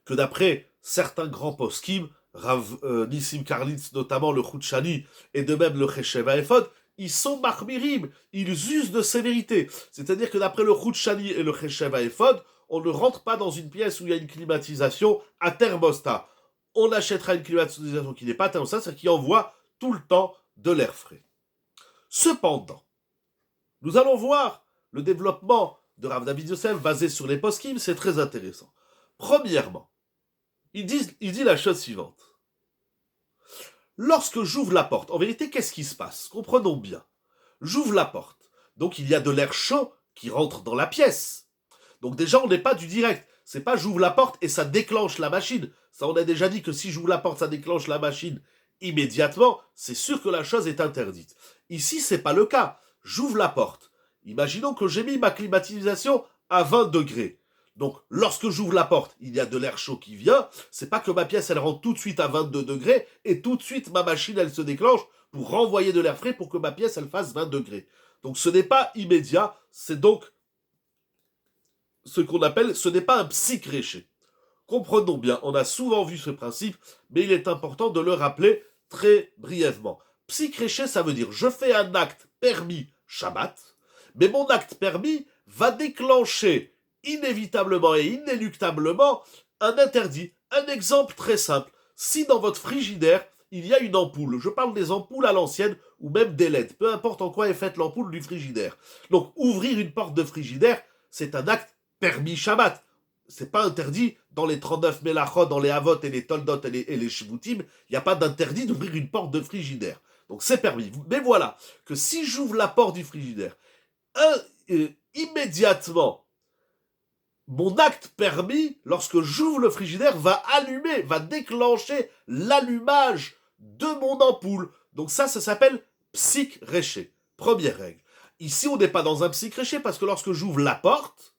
que d'après certains grands poskim, Rav Nissim Karlitz, notamment le Chutshani, et de même le Cheshev Ephod, ils sont marmirim, ils usent de sévérité. C'est-à-dire que d'après le Chutshani et le Cheshev Ephod, on ne rentre pas dans une pièce où il y a une climatisation à thermostat. On achètera une climatisation qui n'est pas thermostat, c'est-à-dire qui envoie tout le temps de l'air frais. Cependant, nous allons voir le développement de Rav David Yosef basé sur les poskim, c'est très intéressant. Premièrement, il dit la chose suivante. Lorsque j'ouvre la porte, en vérité, qu'est-ce qui se passe? Comprenons bien. J'ouvre la porte. Donc, il y a de l'air chaud qui rentre dans la pièce. Donc, déjà, on n'est pas du direct. C'est pas j'ouvre la porte et ça déclenche la machine. Ça, on a déjà dit que si j'ouvre la porte, ça déclenche la machine immédiatement. C'est sûr que la chose est interdite. Ici, c'est pas le cas. J'ouvre la porte. Imaginons que j'ai mis ma climatisation à 20 degrés. Donc, lorsque j'ouvre la porte, il y a de l'air chaud qui vient. C'est pas que ma pièce, elle rentre tout de suite à 22 degrés et tout de suite, ma machine, elle se déclenche pour renvoyer de l'air frais pour que ma pièce, elle fasse 20 degrés. Donc, ce n'est pas immédiat. C'est donc ce qu'on appelle, ce n'est pas un psychréché. Comprenons bien, on a souvent vu ce principe, mais il est important de le rappeler très brièvement. Psychréché, ça veut dire, je fais un acte permis Shabbat, mais mon acte permis va déclencher inévitablement et inéluctablement un interdit. Un exemple très simple. Si dans votre frigidaire, il y a une ampoule, je parle des ampoules à l'ancienne ou même des LED, peu importe en quoi est faite l'ampoule du frigidaire. Donc ouvrir une porte de frigidaire, c'est un acte permis Shabbat. C'est pas interdit dans les 39 Melachot, dans les Havot et les Toldot et les Shivutim, il n'y a pas d'interdit d'ouvrir une porte de frigidaire. Donc c'est permis. Mais voilà, que si j'ouvre la porte du frigidaire, immédiatement, mon acte permis, lorsque j'ouvre le frigidaire, va allumer, va déclencher l'allumage de mon ampoule. Donc ça s'appelle psych-réché. Première règle. Ici, on n'est pas dans un psych-réché parce que lorsque j'ouvre la porte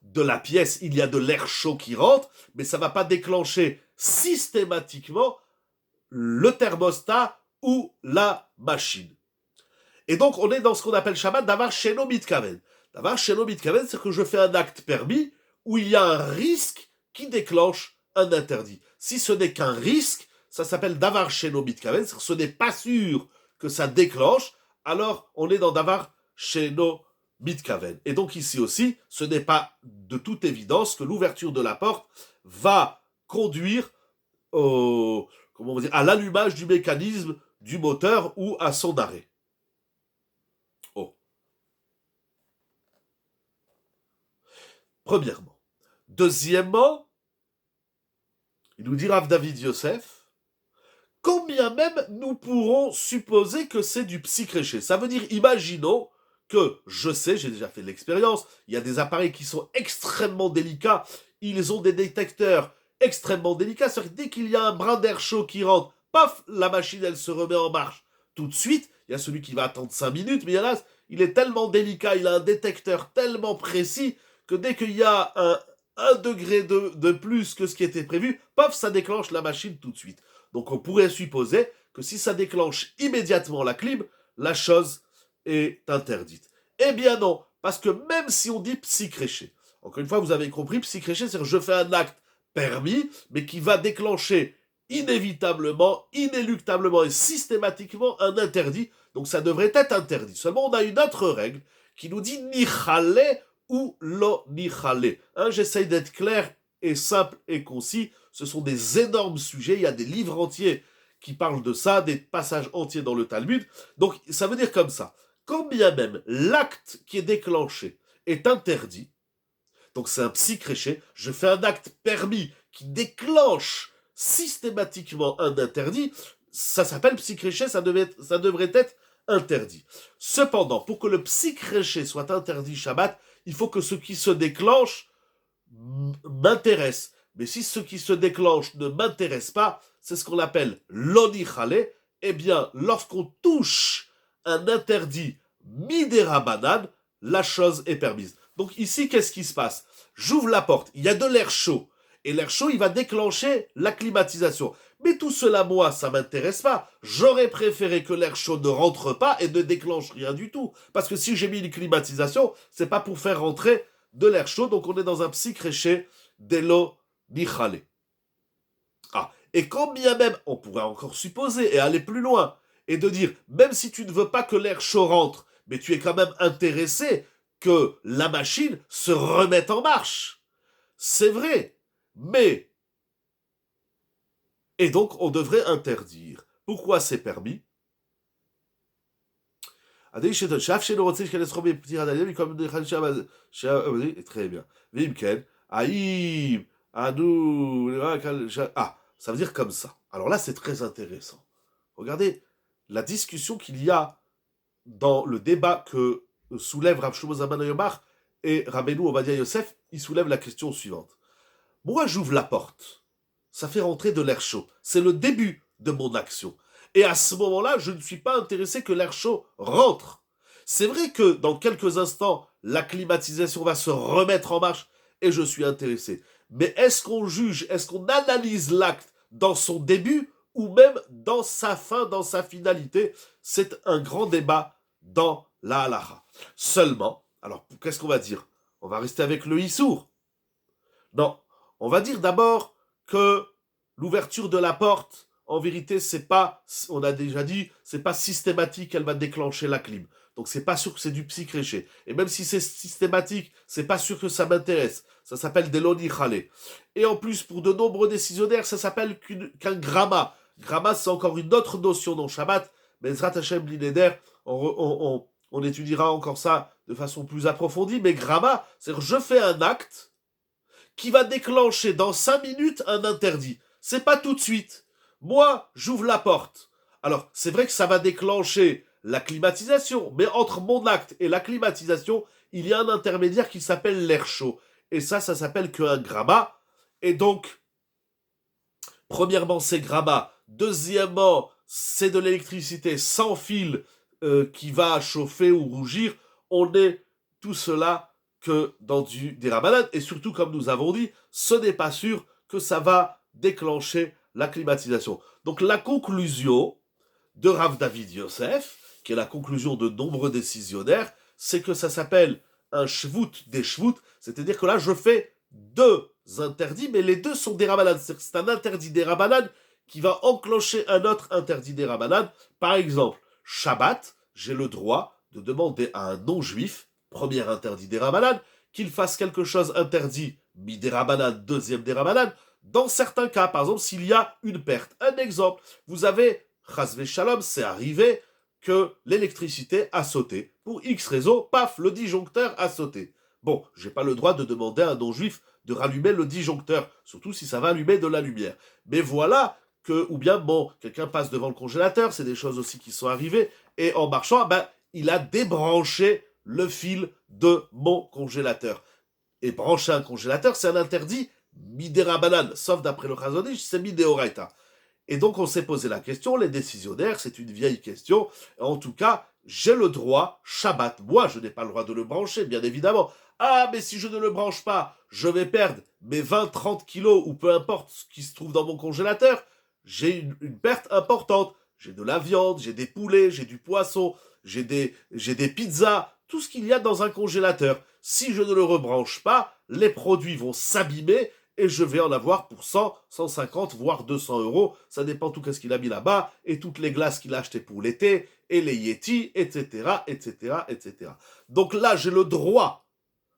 de la pièce, il y a de l'air chaud qui rentre, mais ça ne va pas déclencher systématiquement le thermostat ou la machine. Et donc, on est dans ce qu'on appelle Shabbat d'avar sheno mitkaven. D'avar sheno mitkaven, c'est que je fais un acte permis où il y a un risque qui déclenche un interdit. Si ce n'est qu'un risque, ça s'appelle davar sheno mitkaven, c'est-à-dire que ce n'est pas sûr que ça déclenche, alors on est dans davar sheno mitkaven. Et donc ici aussi, ce n'est pas de toute évidence que l'ouverture de la porte va conduire à l'allumage du mécanisme du moteur ou à son arrêt. Premièrement. Deuxièmement, Il nous dit Rav David Yosef, quand bien même nous pourrons supposer que c'est du psychréché. Ça veut dire, imaginons que je sais, j'ai déjà fait de l'expérience, il y a des appareils qui sont extrêmement délicats, ils ont des détecteurs extrêmement délicats, c'est-à-dire que dès qu'il y a un brin d'air chaud qui rentre, paf, la machine elle se remet en marche tout de suite. Il y a celui qui va attendre 5 minutes, mais il y en a, il est tellement délicat, il a un détecteur tellement précis que dès qu'il y a un degré de plus que ce qui était prévu, paf, ça déclenche la machine tout de suite. Donc on pourrait supposer que si ça déclenche immédiatement la clim, la chose est interdite. Eh bien non, parce que même si on dit psychréché, encore une fois, vous avez compris, psychréché, c'est-à-dire je fais un acte permis, mais qui va déclencher inévitablement, inéluctablement et systématiquement un interdit. Donc ça devrait être interdit. Seulement, on a une autre règle qui nous dit nichale ou lo nichale. Hein, j'essaye d'être clair et simple et concis. Ce sont des énormes sujets. Il y a des livres entiers qui parlent de ça, des passages entiers dans le Talmud. Donc ça veut dire comme ça. Quand bien même l'acte qui est déclenché est interdit, donc c'est un psychréché, je fais un acte permis qui déclenche systématiquement un interdit, ça s'appelle psychréché, ça devrait être interdit. Cependant, pour que le psychréché soit interdit Shabbat, il faut que ce qui se déclenche m'intéresse. Mais si ce qui se déclenche ne m'intéresse pas, c'est ce qu'on appelle l'onichale. Eh bien, lorsqu'on touche un interdit midera banane, la chose est permise. Donc ici, qu'est-ce qui se passe? J'ouvre la porte, il y a de l'air chaud. Et l'air chaud, il va déclencher la climatisation. Mais tout cela, moi, ça m'intéresse pas. J'aurais préféré que l'air chaud ne rentre pas et ne déclenche rien du tout. Parce que si j'ai mis une climatisation, c'est pas pour faire rentrer de l'air chaud. Donc on est dans un psychréché d'Elo Nichale. Ah, et quand bien même, on pourrait encore supposer et aller plus loin, et de dire, même si tu ne veux pas que l'air chaud rentre, mais tu es quand même intéressé que la machine se remette en marche. C'est vrai, mais... Et donc, on devrait interdire. Pourquoi c'est permis? Très bien. Ah, ça veut dire comme ça. Alors là, c'est très intéressant. Regardez la discussion qu'il y a dans le débat que soulève Rav Shlomo Zalman Auerbach et Rabbeinu Ovadia Yosef. Il soulève la question suivante. Moi, j'ouvre la porte. Ça fait rentrer de l'air chaud. C'est le début de mon action. Et à ce moment-là, je ne suis pas intéressé que l'air chaud rentre. C'est vrai que dans quelques instants, la climatisation va se remettre en marche et je suis intéressé. Mais est-ce qu'on juge, est-ce qu'on analyse l'acte dans son début ou même dans sa fin, dans sa finalité? C'est un grand débat dans la halacha. Seulement, alors qu'est-ce qu'on va dire? On va rester avec le Issour. Non, on va dire d'abord que l'ouverture de la porte, en vérité, c'est pas, on a déjà dit, c'est pas systématique, elle va déclencher la clim. Donc c'est pas sûr que c'est du psychréché. Et même si c'est systématique, c'est pas sûr que ça m'intéresse. Ça s'appelle des lonichale. Et en plus, pour de nombreux décisionnaires, ça s'appelle qu'un gramma. Gramma, c'est encore une autre notion dans Shabbat. Mais Ezrat Hashem Lineder, on étudiera encore ça de façon plus approfondie. Mais gramma, c'est-à-dire je fais un acte qui va déclencher dans 5 minutes un interdit. C'est pas tout de suite. Moi, j'ouvre la porte. Alors, c'est vrai que ça va déclencher la climatisation, mais entre mon acte et la climatisation, il y a un intermédiaire qui s'appelle l'air chaud. Et ça s'appelle qu'un gramma. Et donc, premièrement, c'est gramma. Deuxièmement, c'est de l'électricité sans fil qui va chauffer ou rougir. On est tout cela que dans des rabanades. Et surtout, comme nous avons dit, ce n'est pas sûr que ça va déclencher la climatisation. Donc la conclusion de Rav David Yosef, qui est la conclusion de nombreux décisionnaires, c'est que ça s'appelle un shvout des shvouts, c'est-à-dire que là je fais 2 interdits, mais les 2 sont des rabanades. C'est un interdit des rabanades qui va enclencher un autre interdit des rabanades. Par exemple, Shabbat, j'ai le droit de demander à un non-juif, premier interdit des rabanades, qu'il fasse quelque chose interdit, des rabanades, deuxième des rabanades, dans certains cas, par exemple, s'il y a une perte. Un exemple, vous avez, chas shalom, c'est arrivé que l'électricité a sauté. Pour X raison, paf, le disjoncteur a sauté. Bon, j'ai pas le droit de demander à un non-juif de rallumer le disjoncteur, surtout si ça va allumer de la lumière. Mais voilà que, ou bien, bon, quelqu'un passe devant le congélateur, c'est des choses aussi qui sont arrivées, et en marchant, ben, il a débranché le fil de mon congélateur. Et brancher un congélateur, c'est un interdit midera banane, sauf d'après le Chazon Ish, c'est midéoraita. Et donc on s'est posé la question, les décisionnaires, c'est une vieille question, en tout cas, j'ai le droit, Shabbat, moi je n'ai pas le droit de le brancher, bien évidemment. Ah, mais si je ne le branche pas, je vais perdre mes 20-30 kilos, ou peu importe ce qui se trouve dans mon congélateur, j'ai une perte importante. J'ai de la viande, j'ai des poulets, j'ai du poisson, j'ai des pizzas, tout ce qu'il y a dans un congélateur. Si je ne le rebranche pas, les produits vont s'abîmer et je vais en avoir pour 100, 150, voire 200 euros. Ça dépend tout ce qu'il a mis là-bas, et toutes les glaces qu'il a achetées pour l'été, et les Yeti, etc., etc., etc. Donc là, j'ai le droit.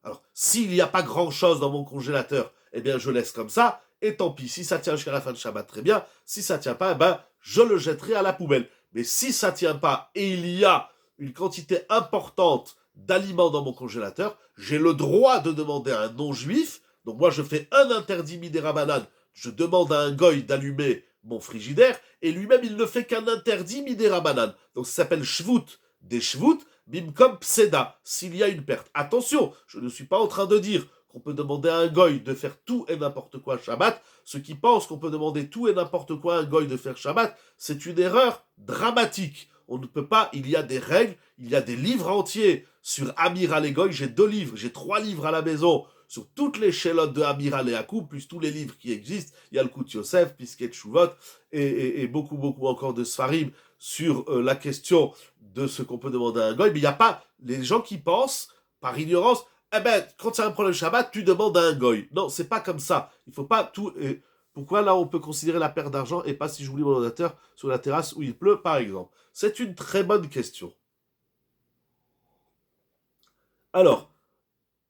Alors, s'il n'y a pas grand-chose dans mon congélateur, eh bien, je laisse comme ça, et tant pis. Si ça tient jusqu'à la fin de Shabbat, très bien. Si ça tient pas, eh ben, je le jetterai à la poubelle. Mais si ça tient pas, et il y a une quantité importante d'aliments dans mon congélateur, j'ai le droit de demander à un non-juif. Donc moi, je fais un interdit midera banane. Je demande à un goy d'allumer mon frigidaire, et lui-même, il ne fait qu'un interdit midera banane. Donc ça s'appelle shvut des shvut, bimkom pseda, s'il y a une perte. Attention, je ne suis pas en train de dire qu'on peut demander à un goy de faire tout et n'importe quoi Shabbat. Ceux qui pensent qu'on peut demander tout et n'importe quoi à un goy de faire Shabbat, c'est une erreur dramatique. On ne peut pas, il y a des règles, il y a des livres entiers sur Amiral et Goy. J'ai 2 livres, j'ai 3 livres à la maison sur toutes les chélotes de Amiral et Akoub, plus tous les livres qui existent. Il y a le Kout Yosef, Pisket Shuvot, et beaucoup encore de Sfarim sur la question de ce qu'on peut demander à un goy. Mais il n'y a pas les gens qui pensent, par ignorance, eh ben, quand c'est un problème Shabbat, tu demandes à un goy. Non, c'est pas comme ça. Il faut pas tout... Pourquoi là on peut considérer la perte d'argent et pas si j'oublie mon ordinateur sur la terrasse où il pleut, par exemple? C'est une très bonne question. Alors,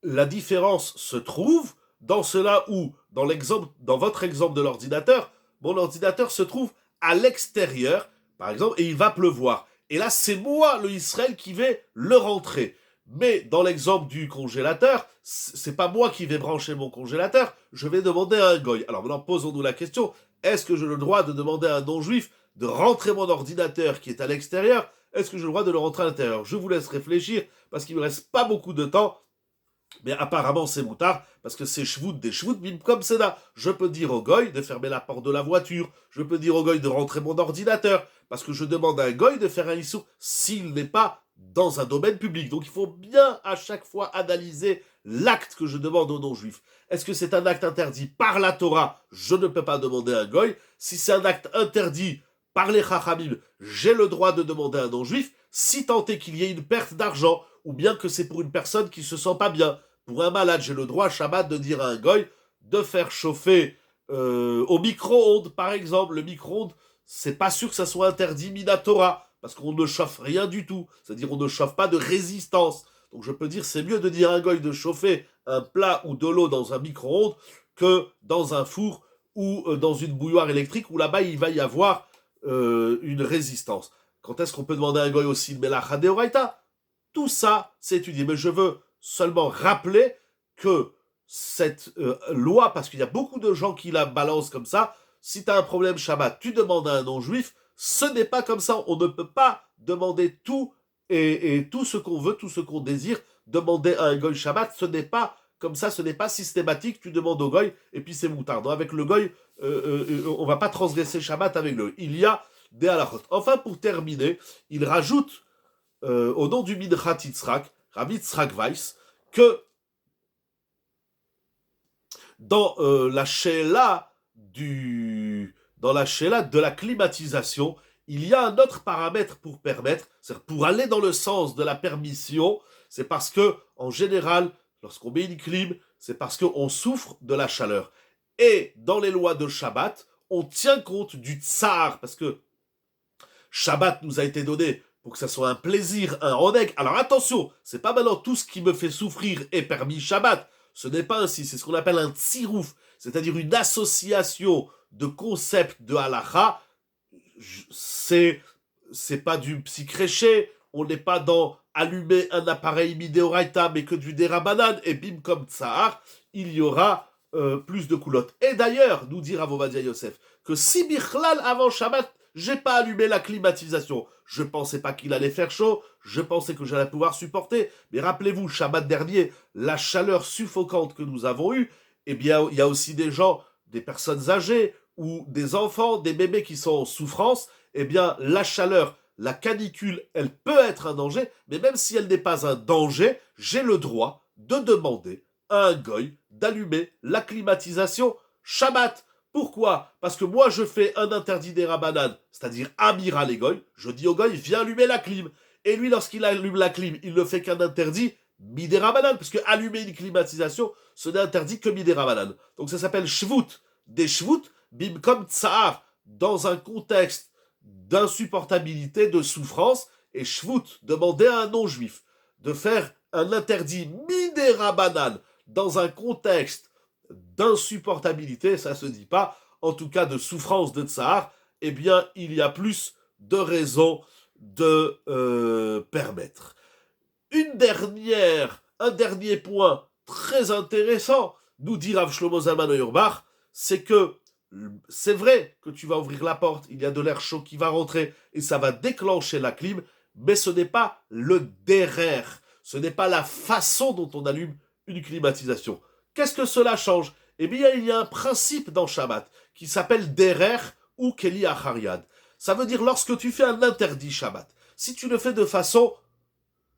la différence se trouve dans cela où, dans votre exemple de l'ordinateur, mon ordinateur se trouve à l'extérieur, par exemple, et il va pleuvoir. Et là, c'est moi, le Israël, qui vais le rentrer. Mais dans l'exemple du congélateur, c'est pas moi qui vais brancher mon congélateur, je vais demander à un goy. Alors maintenant, posons-nous la question, est-ce que j'ai le droit de demander à un non-juif de rentrer mon ordinateur qui est à l'extérieur? Est-ce que j'ai le droit de le rentrer à l'intérieur? Je vous laisse réfléchir, parce qu'il ne me reste pas beaucoup de temps. Mais apparemment, c'est moutard, parce que c'est shvout des shvout, bim comme c'est là. Je peux dire au goy de fermer la porte de la voiture. Je peux dire au goy de rentrer mon ordinateur. Parce que je demande à un goy de faire un issou s'il n'est pas dans un domaine public. Donc il faut bien à chaque fois analyser l'acte que je demande aux non-juifs. Est-ce que c'est un acte interdit par la Torah? Je ne peux pas demander à un goy. Si c'est un acte interdit par les chachamim, j'ai le droit de demander à un non-juif, si tant est qu'il y ait une perte d'argent, ou bien que c'est pour une personne qui se sent pas bien. Pour un malade, j'ai le droit, Shabbat, de dire à un goy de faire chauffer au micro-ondes, par exemple. Le micro-ondes, c'est pas sûr que ça soit interdit minatora, parce qu'on ne chauffe rien du tout. C'est-à-dire, on ne chauffe pas de résistance. Donc, je peux dire, c'est mieux de dire à un goy de chauffer un plat ou de l'eau dans un micro-ondes que dans un four ou dans une bouilloire électrique, où là-bas, il va y avoir une résistance. Quand est-ce qu'on peut demander à un goy aussi le melacha deoraita? Tout ça, c'est étudié. Mais je veux seulement rappeler que cette loi, parce qu'il y a beaucoup de gens qui la balancent comme ça, si tu as un problème Shabbat, tu demandes à un non-juif, ce n'est pas comme ça. On ne peut pas demander tout et tout ce qu'on veut, tout ce qu'on désire, demander à un goy Shabbat, ce n'est pas comme ça, ce n'est pas systématique, tu demandes au goy, et puis c'est moutard. Donc avec le goy, on va pas transgresser Shabbat avec le. Il y a des halachot. Enfin, pour terminer, il rajoute au nom du Minchat Yitzhak, Rabbi Yitzhak Weiss, que dans la sheila de la climatisation, il y a un autre paramètre pour permettre, c'est-à-dire pour aller dans le sens de la permission, c'est parce que, en général, lorsqu'on met une clim, c'est parce qu'on souffre de la chaleur. Et dans les lois de Shabbat, on tient compte du tsar, parce que Shabbat nous a été donné pour que ça soit un plaisir, un oneg. Alors attention, c'est pas maintenant tout ce qui me fait souffrir est permis Shabbat. Ce n'est pas ainsi, c'est ce qu'on appelle un tsirouf, c'est-à-dire une association de concepts de halacha. C'est pas du psychréché, on n'est pas dans allumer un appareil midéoraita, mais que du dérabanan, et bim comme tsahar, il y aura plus de coulottes. Et d'ailleurs, nous dit Rav Ovadia Yosef, que si Bichlal avant Shabbat, j'ai pas allumé la climatisation, je pensais pas qu'il allait faire chaud, je pensais que j'allais pouvoir supporter, mais rappelez-vous, Shabbat dernier, la chaleur suffocante que nous avons eue, eh bien, il y a aussi des gens, des personnes âgées, ou des enfants, des bébés qui sont en souffrance, eh bien, la chaleur, la canicule, elle peut être un danger, mais même si elle n'est pas un danger, j'ai le droit de demander à un goy d'allumer la climatisation Shabbat. Pourquoi? Parce que moi, je fais un interdit des rabanan, c'est-à-dire Amira les goy, je dis au goy, viens allumer la clim. Et lui, lorsqu'il allume la clim, il ne fait qu'un interdit midé rabanan, puisque allumer une climatisation, ce n'est interdit que midé rabanan. Donc ça s'appelle shvut. Des shvut, bimkom tsahar, dans un contexte d'insupportabilité, de souffrance, et shvut, demander à un non-juif de faire un interdit midé rabanan dans un contexte d'insupportabilité, ça se dit pas, en tout cas de souffrance de tsahar, eh bien, il y a plus de raisons de permettre. Un dernier point très intéressant, nous dit Rav Shlomo Zalman Auerbach, c'est que c'est vrai que tu vas ouvrir la porte, il y a de l'air chaud qui va rentrer et ça va déclencher la clim, mais ce n'est pas le derer, ce n'est pas la façon dont on allume une climatisation. Qu'est-ce que cela change? Eh bien, il y a un principe dans Shabbat qui s'appelle derer ou keli achariad. Ça veut dire lorsque tu fais un interdit Shabbat, si tu le fais de façon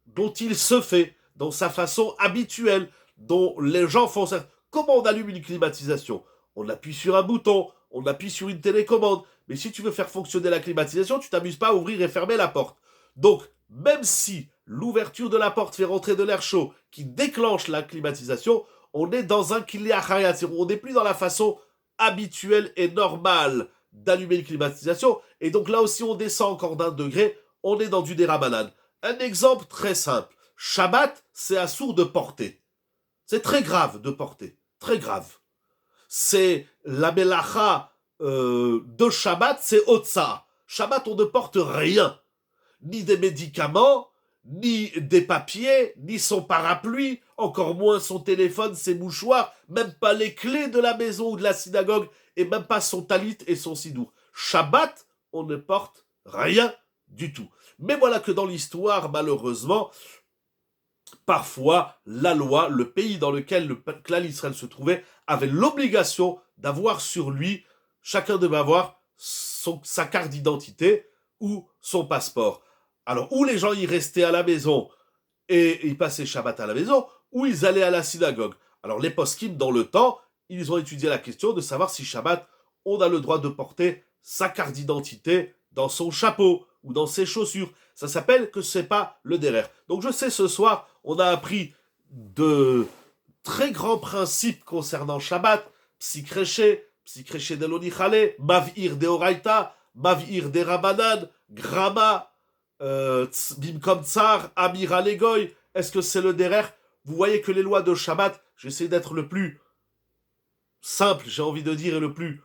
dont il se fait, dans sa façon habituelle, dont les gens font ça. Comment on allume une climatisation? On appuie sur un bouton, on appuie sur une télécommande. Mais si tu veux faire fonctionner la climatisation, tu t'amuses pas à ouvrir et fermer la porte. Donc, même si l'ouverture de la porte fait rentrer de l'air chaud qui déclenche la climatisation, on est dans un kili achariat. On n'est plus dans la façon habituelle et normale d'allumer une climatisation. Et donc là aussi, on descend encore d'un degré, on est dans du dérabanan. Un exemple très simple. Shabbat, c'est assourd de porter. C'est très grave de porter. Très grave. C'est la melacha de Shabbat, c'est Otsa. Shabbat, on ne porte rien. Ni des médicaments, ni des papiers, ni son parapluie, encore moins son téléphone, ses mouchoirs, même pas les clés de la maison ou de la synagogue, et même pas son talit et son sidour. Shabbat, on ne porte rien du tout. Mais voilà que dans l'histoire, malheureusement, parfois, la loi, le pays dans lequel le clan Israël se trouvait, avait l'obligation d'avoir sur lui, chacun devait avoir sa carte d'identité ou son passeport. Alors, ou les gens y restaient à la maison et ils passaient Shabbat à la maison, ou ils allaient à la synagogue. Alors, les poskim, dans le temps, ils ont étudié la question de savoir si Shabbat, on a le droit de porter sa carte d'identité dans son chapeau ou dans ses chaussures. Ça s'appelle que c'est pas le derer. Donc je sais, ce soir, on a appris de très grands principes concernant Shabbat, psikreché delonichale, mavir deoraita, mavir de rabanan, grama, bimkom tsar, amira legoy. Est-ce que c'est le derer? Vous voyez que les lois de Shabbat, j'essaie d'être le plus simple, j'ai envie de dire, et le plus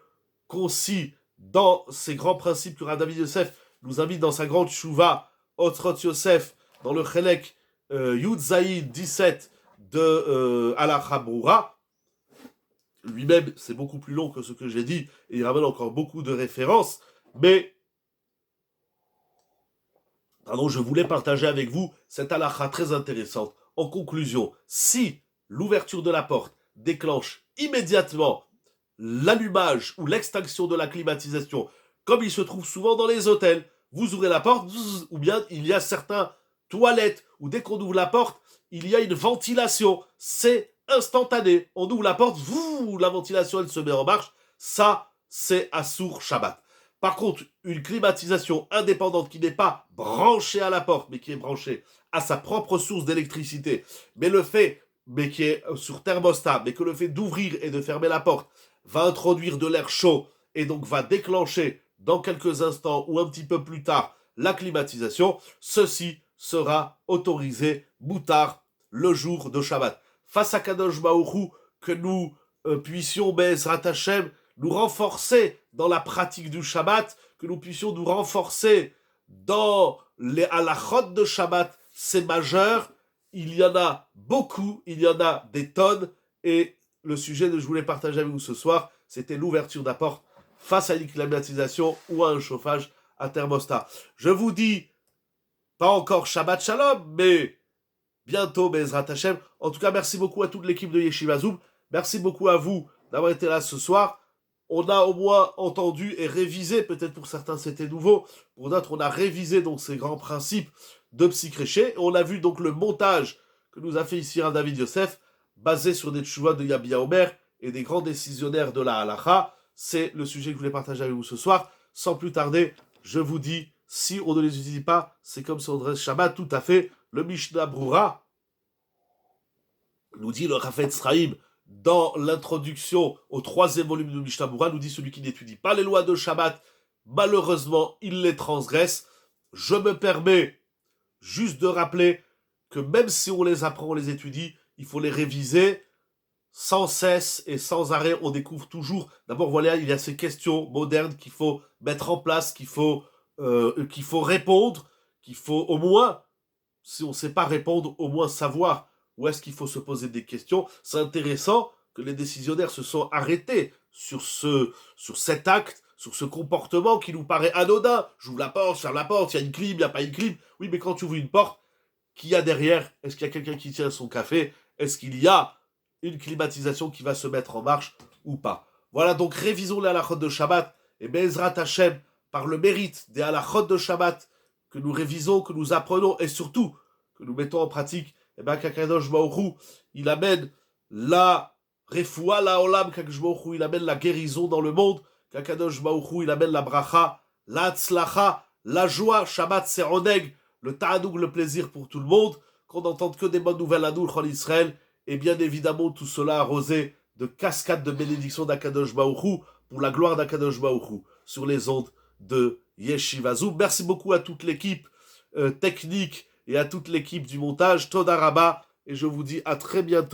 concis dans ces grands principes que Rav David Yosef nous invite dans sa grande chouva, Otrot Yosef, dans le Chelek Yud Zaïd 17 de Halacha Broura. Lui-même, c'est beaucoup plus long que ce que j'ai dit, et il ramène encore beaucoup de références, mais je voulais partager avec vous cette halacha très intéressante. En conclusion, si l'ouverture de la porte déclenche immédiatement l'allumage ou l'extinction de la climatisation, comme il se trouve souvent dans les hôtels, vous ouvrez la porte, ou bien il y a certaines toilettes où dès qu'on ouvre la porte, il y a une ventilation. C'est instantané. On ouvre la porte, la ventilation elle se met en marche. Ça, c'est Assour Shabbat. Par contre, une climatisation indépendante qui n'est pas branchée à la porte, mais qui est branchée à sa propre source d'électricité, mais qui est sur thermostat, mais que le fait d'ouvrir et de fermer la porte va introduire de l'air chaud et donc va déclencher dans quelques instants ou un petit peu plus tard la climatisation, ceci sera autorisé moutard le jour de Shabbat. Face à Kadosh Baruch Hu, que nous puissions, Be'ezrat Hashem, nous renforcer dans la pratique du Shabbat, que nous puissions nous renforcer dans les halachot de Shabbat, c'est majeur, il y en a beaucoup, il y en a des tonnes, et le sujet que je voulais partager avec vous ce soir, c'était l'ouverture d'apport face à une climatisation ou à un chauffage à thermostat. Je vous dis, pas encore Shabbat Shalom, mais bientôt Bezrat Hashem. En tout cas, merci beaucoup à toute l'équipe de Yeshiva Zoom. Merci beaucoup à vous d'avoir été là ce soir. On a au moins entendu et révisé, peut-être pour certains c'était nouveau, pour d'autres on a révisé donc ces grands principes de Psychréché. On a vu donc le montage que nous a fait ici un David Yosef, basé sur des tchouva de Yabia Omer et des grands décisionnaires de la halacha. C'est le sujet que je voulais partager avec vous ce soir. Sans plus tarder, je vous dis, si on ne les utilise pas, c'est comme si on dresse Shabbat, tout à fait. Le Mishnah Brura nous dit le Chafetz Chaim dans l'introduction au 3e volume du Mishnah Brura, nous dit celui qui n'étudie pas les lois de Shabbat, malheureusement, il les transgresse. Je me permets juste de rappeler que même si on les apprend, on les étudie, il faut les réviser sans cesse et sans arrêt. On découvre toujours. D'abord, voilà, il y a ces questions modernes qu'il faut mettre en place, qu'il faut répondre, qu'il faut au moins, si on ne sait pas répondre, au moins savoir où est-ce qu'il faut se poser des questions. C'est intéressant que les décisionnaires se sont arrêtés sur cet acte, sur ce comportement qui nous paraît anodin. J'ouvre la porte, je ferme la porte, il y a une clim, il n'y a pas une clim. Oui, mais quand tu ouvres une porte, qui y a derrière? Est-ce qu'il y a quelqu'un qui tient son café? Est-ce qu'il y a une climatisation qui va se mettre en marche ou pas? Voilà, donc révisons les halachot de Shabbat, et Bezrat Hashem, par le mérite des halachot de Shabbat, que nous révisons, que nous apprenons, et surtout, que nous mettons en pratique, et bien qu'Akadosh Baruch Hu, il amène la refoua, la olam, qu'Akadosh Baruch Hu, il amène la guérison dans le monde, qu'Akadosh Baruch Hu, il amène la bracha, la tzlacha, la joie, Shabbat c'est oneg, le ta'anoug, le plaisir pour tout le monde, qu'on n'entende que des bonnes nouvelles à nous, en Israël, et bien évidemment tout cela arrosé de cascades de bénédictions d'Akadosh Baruch Hu, pour la gloire d'Akadosh Baruch Hu, sur les ondes de Yeshiva Zoom. Merci beaucoup à toute l'équipe technique et à toute l'équipe du montage. Toda Rabba, et je vous dis à très bientôt.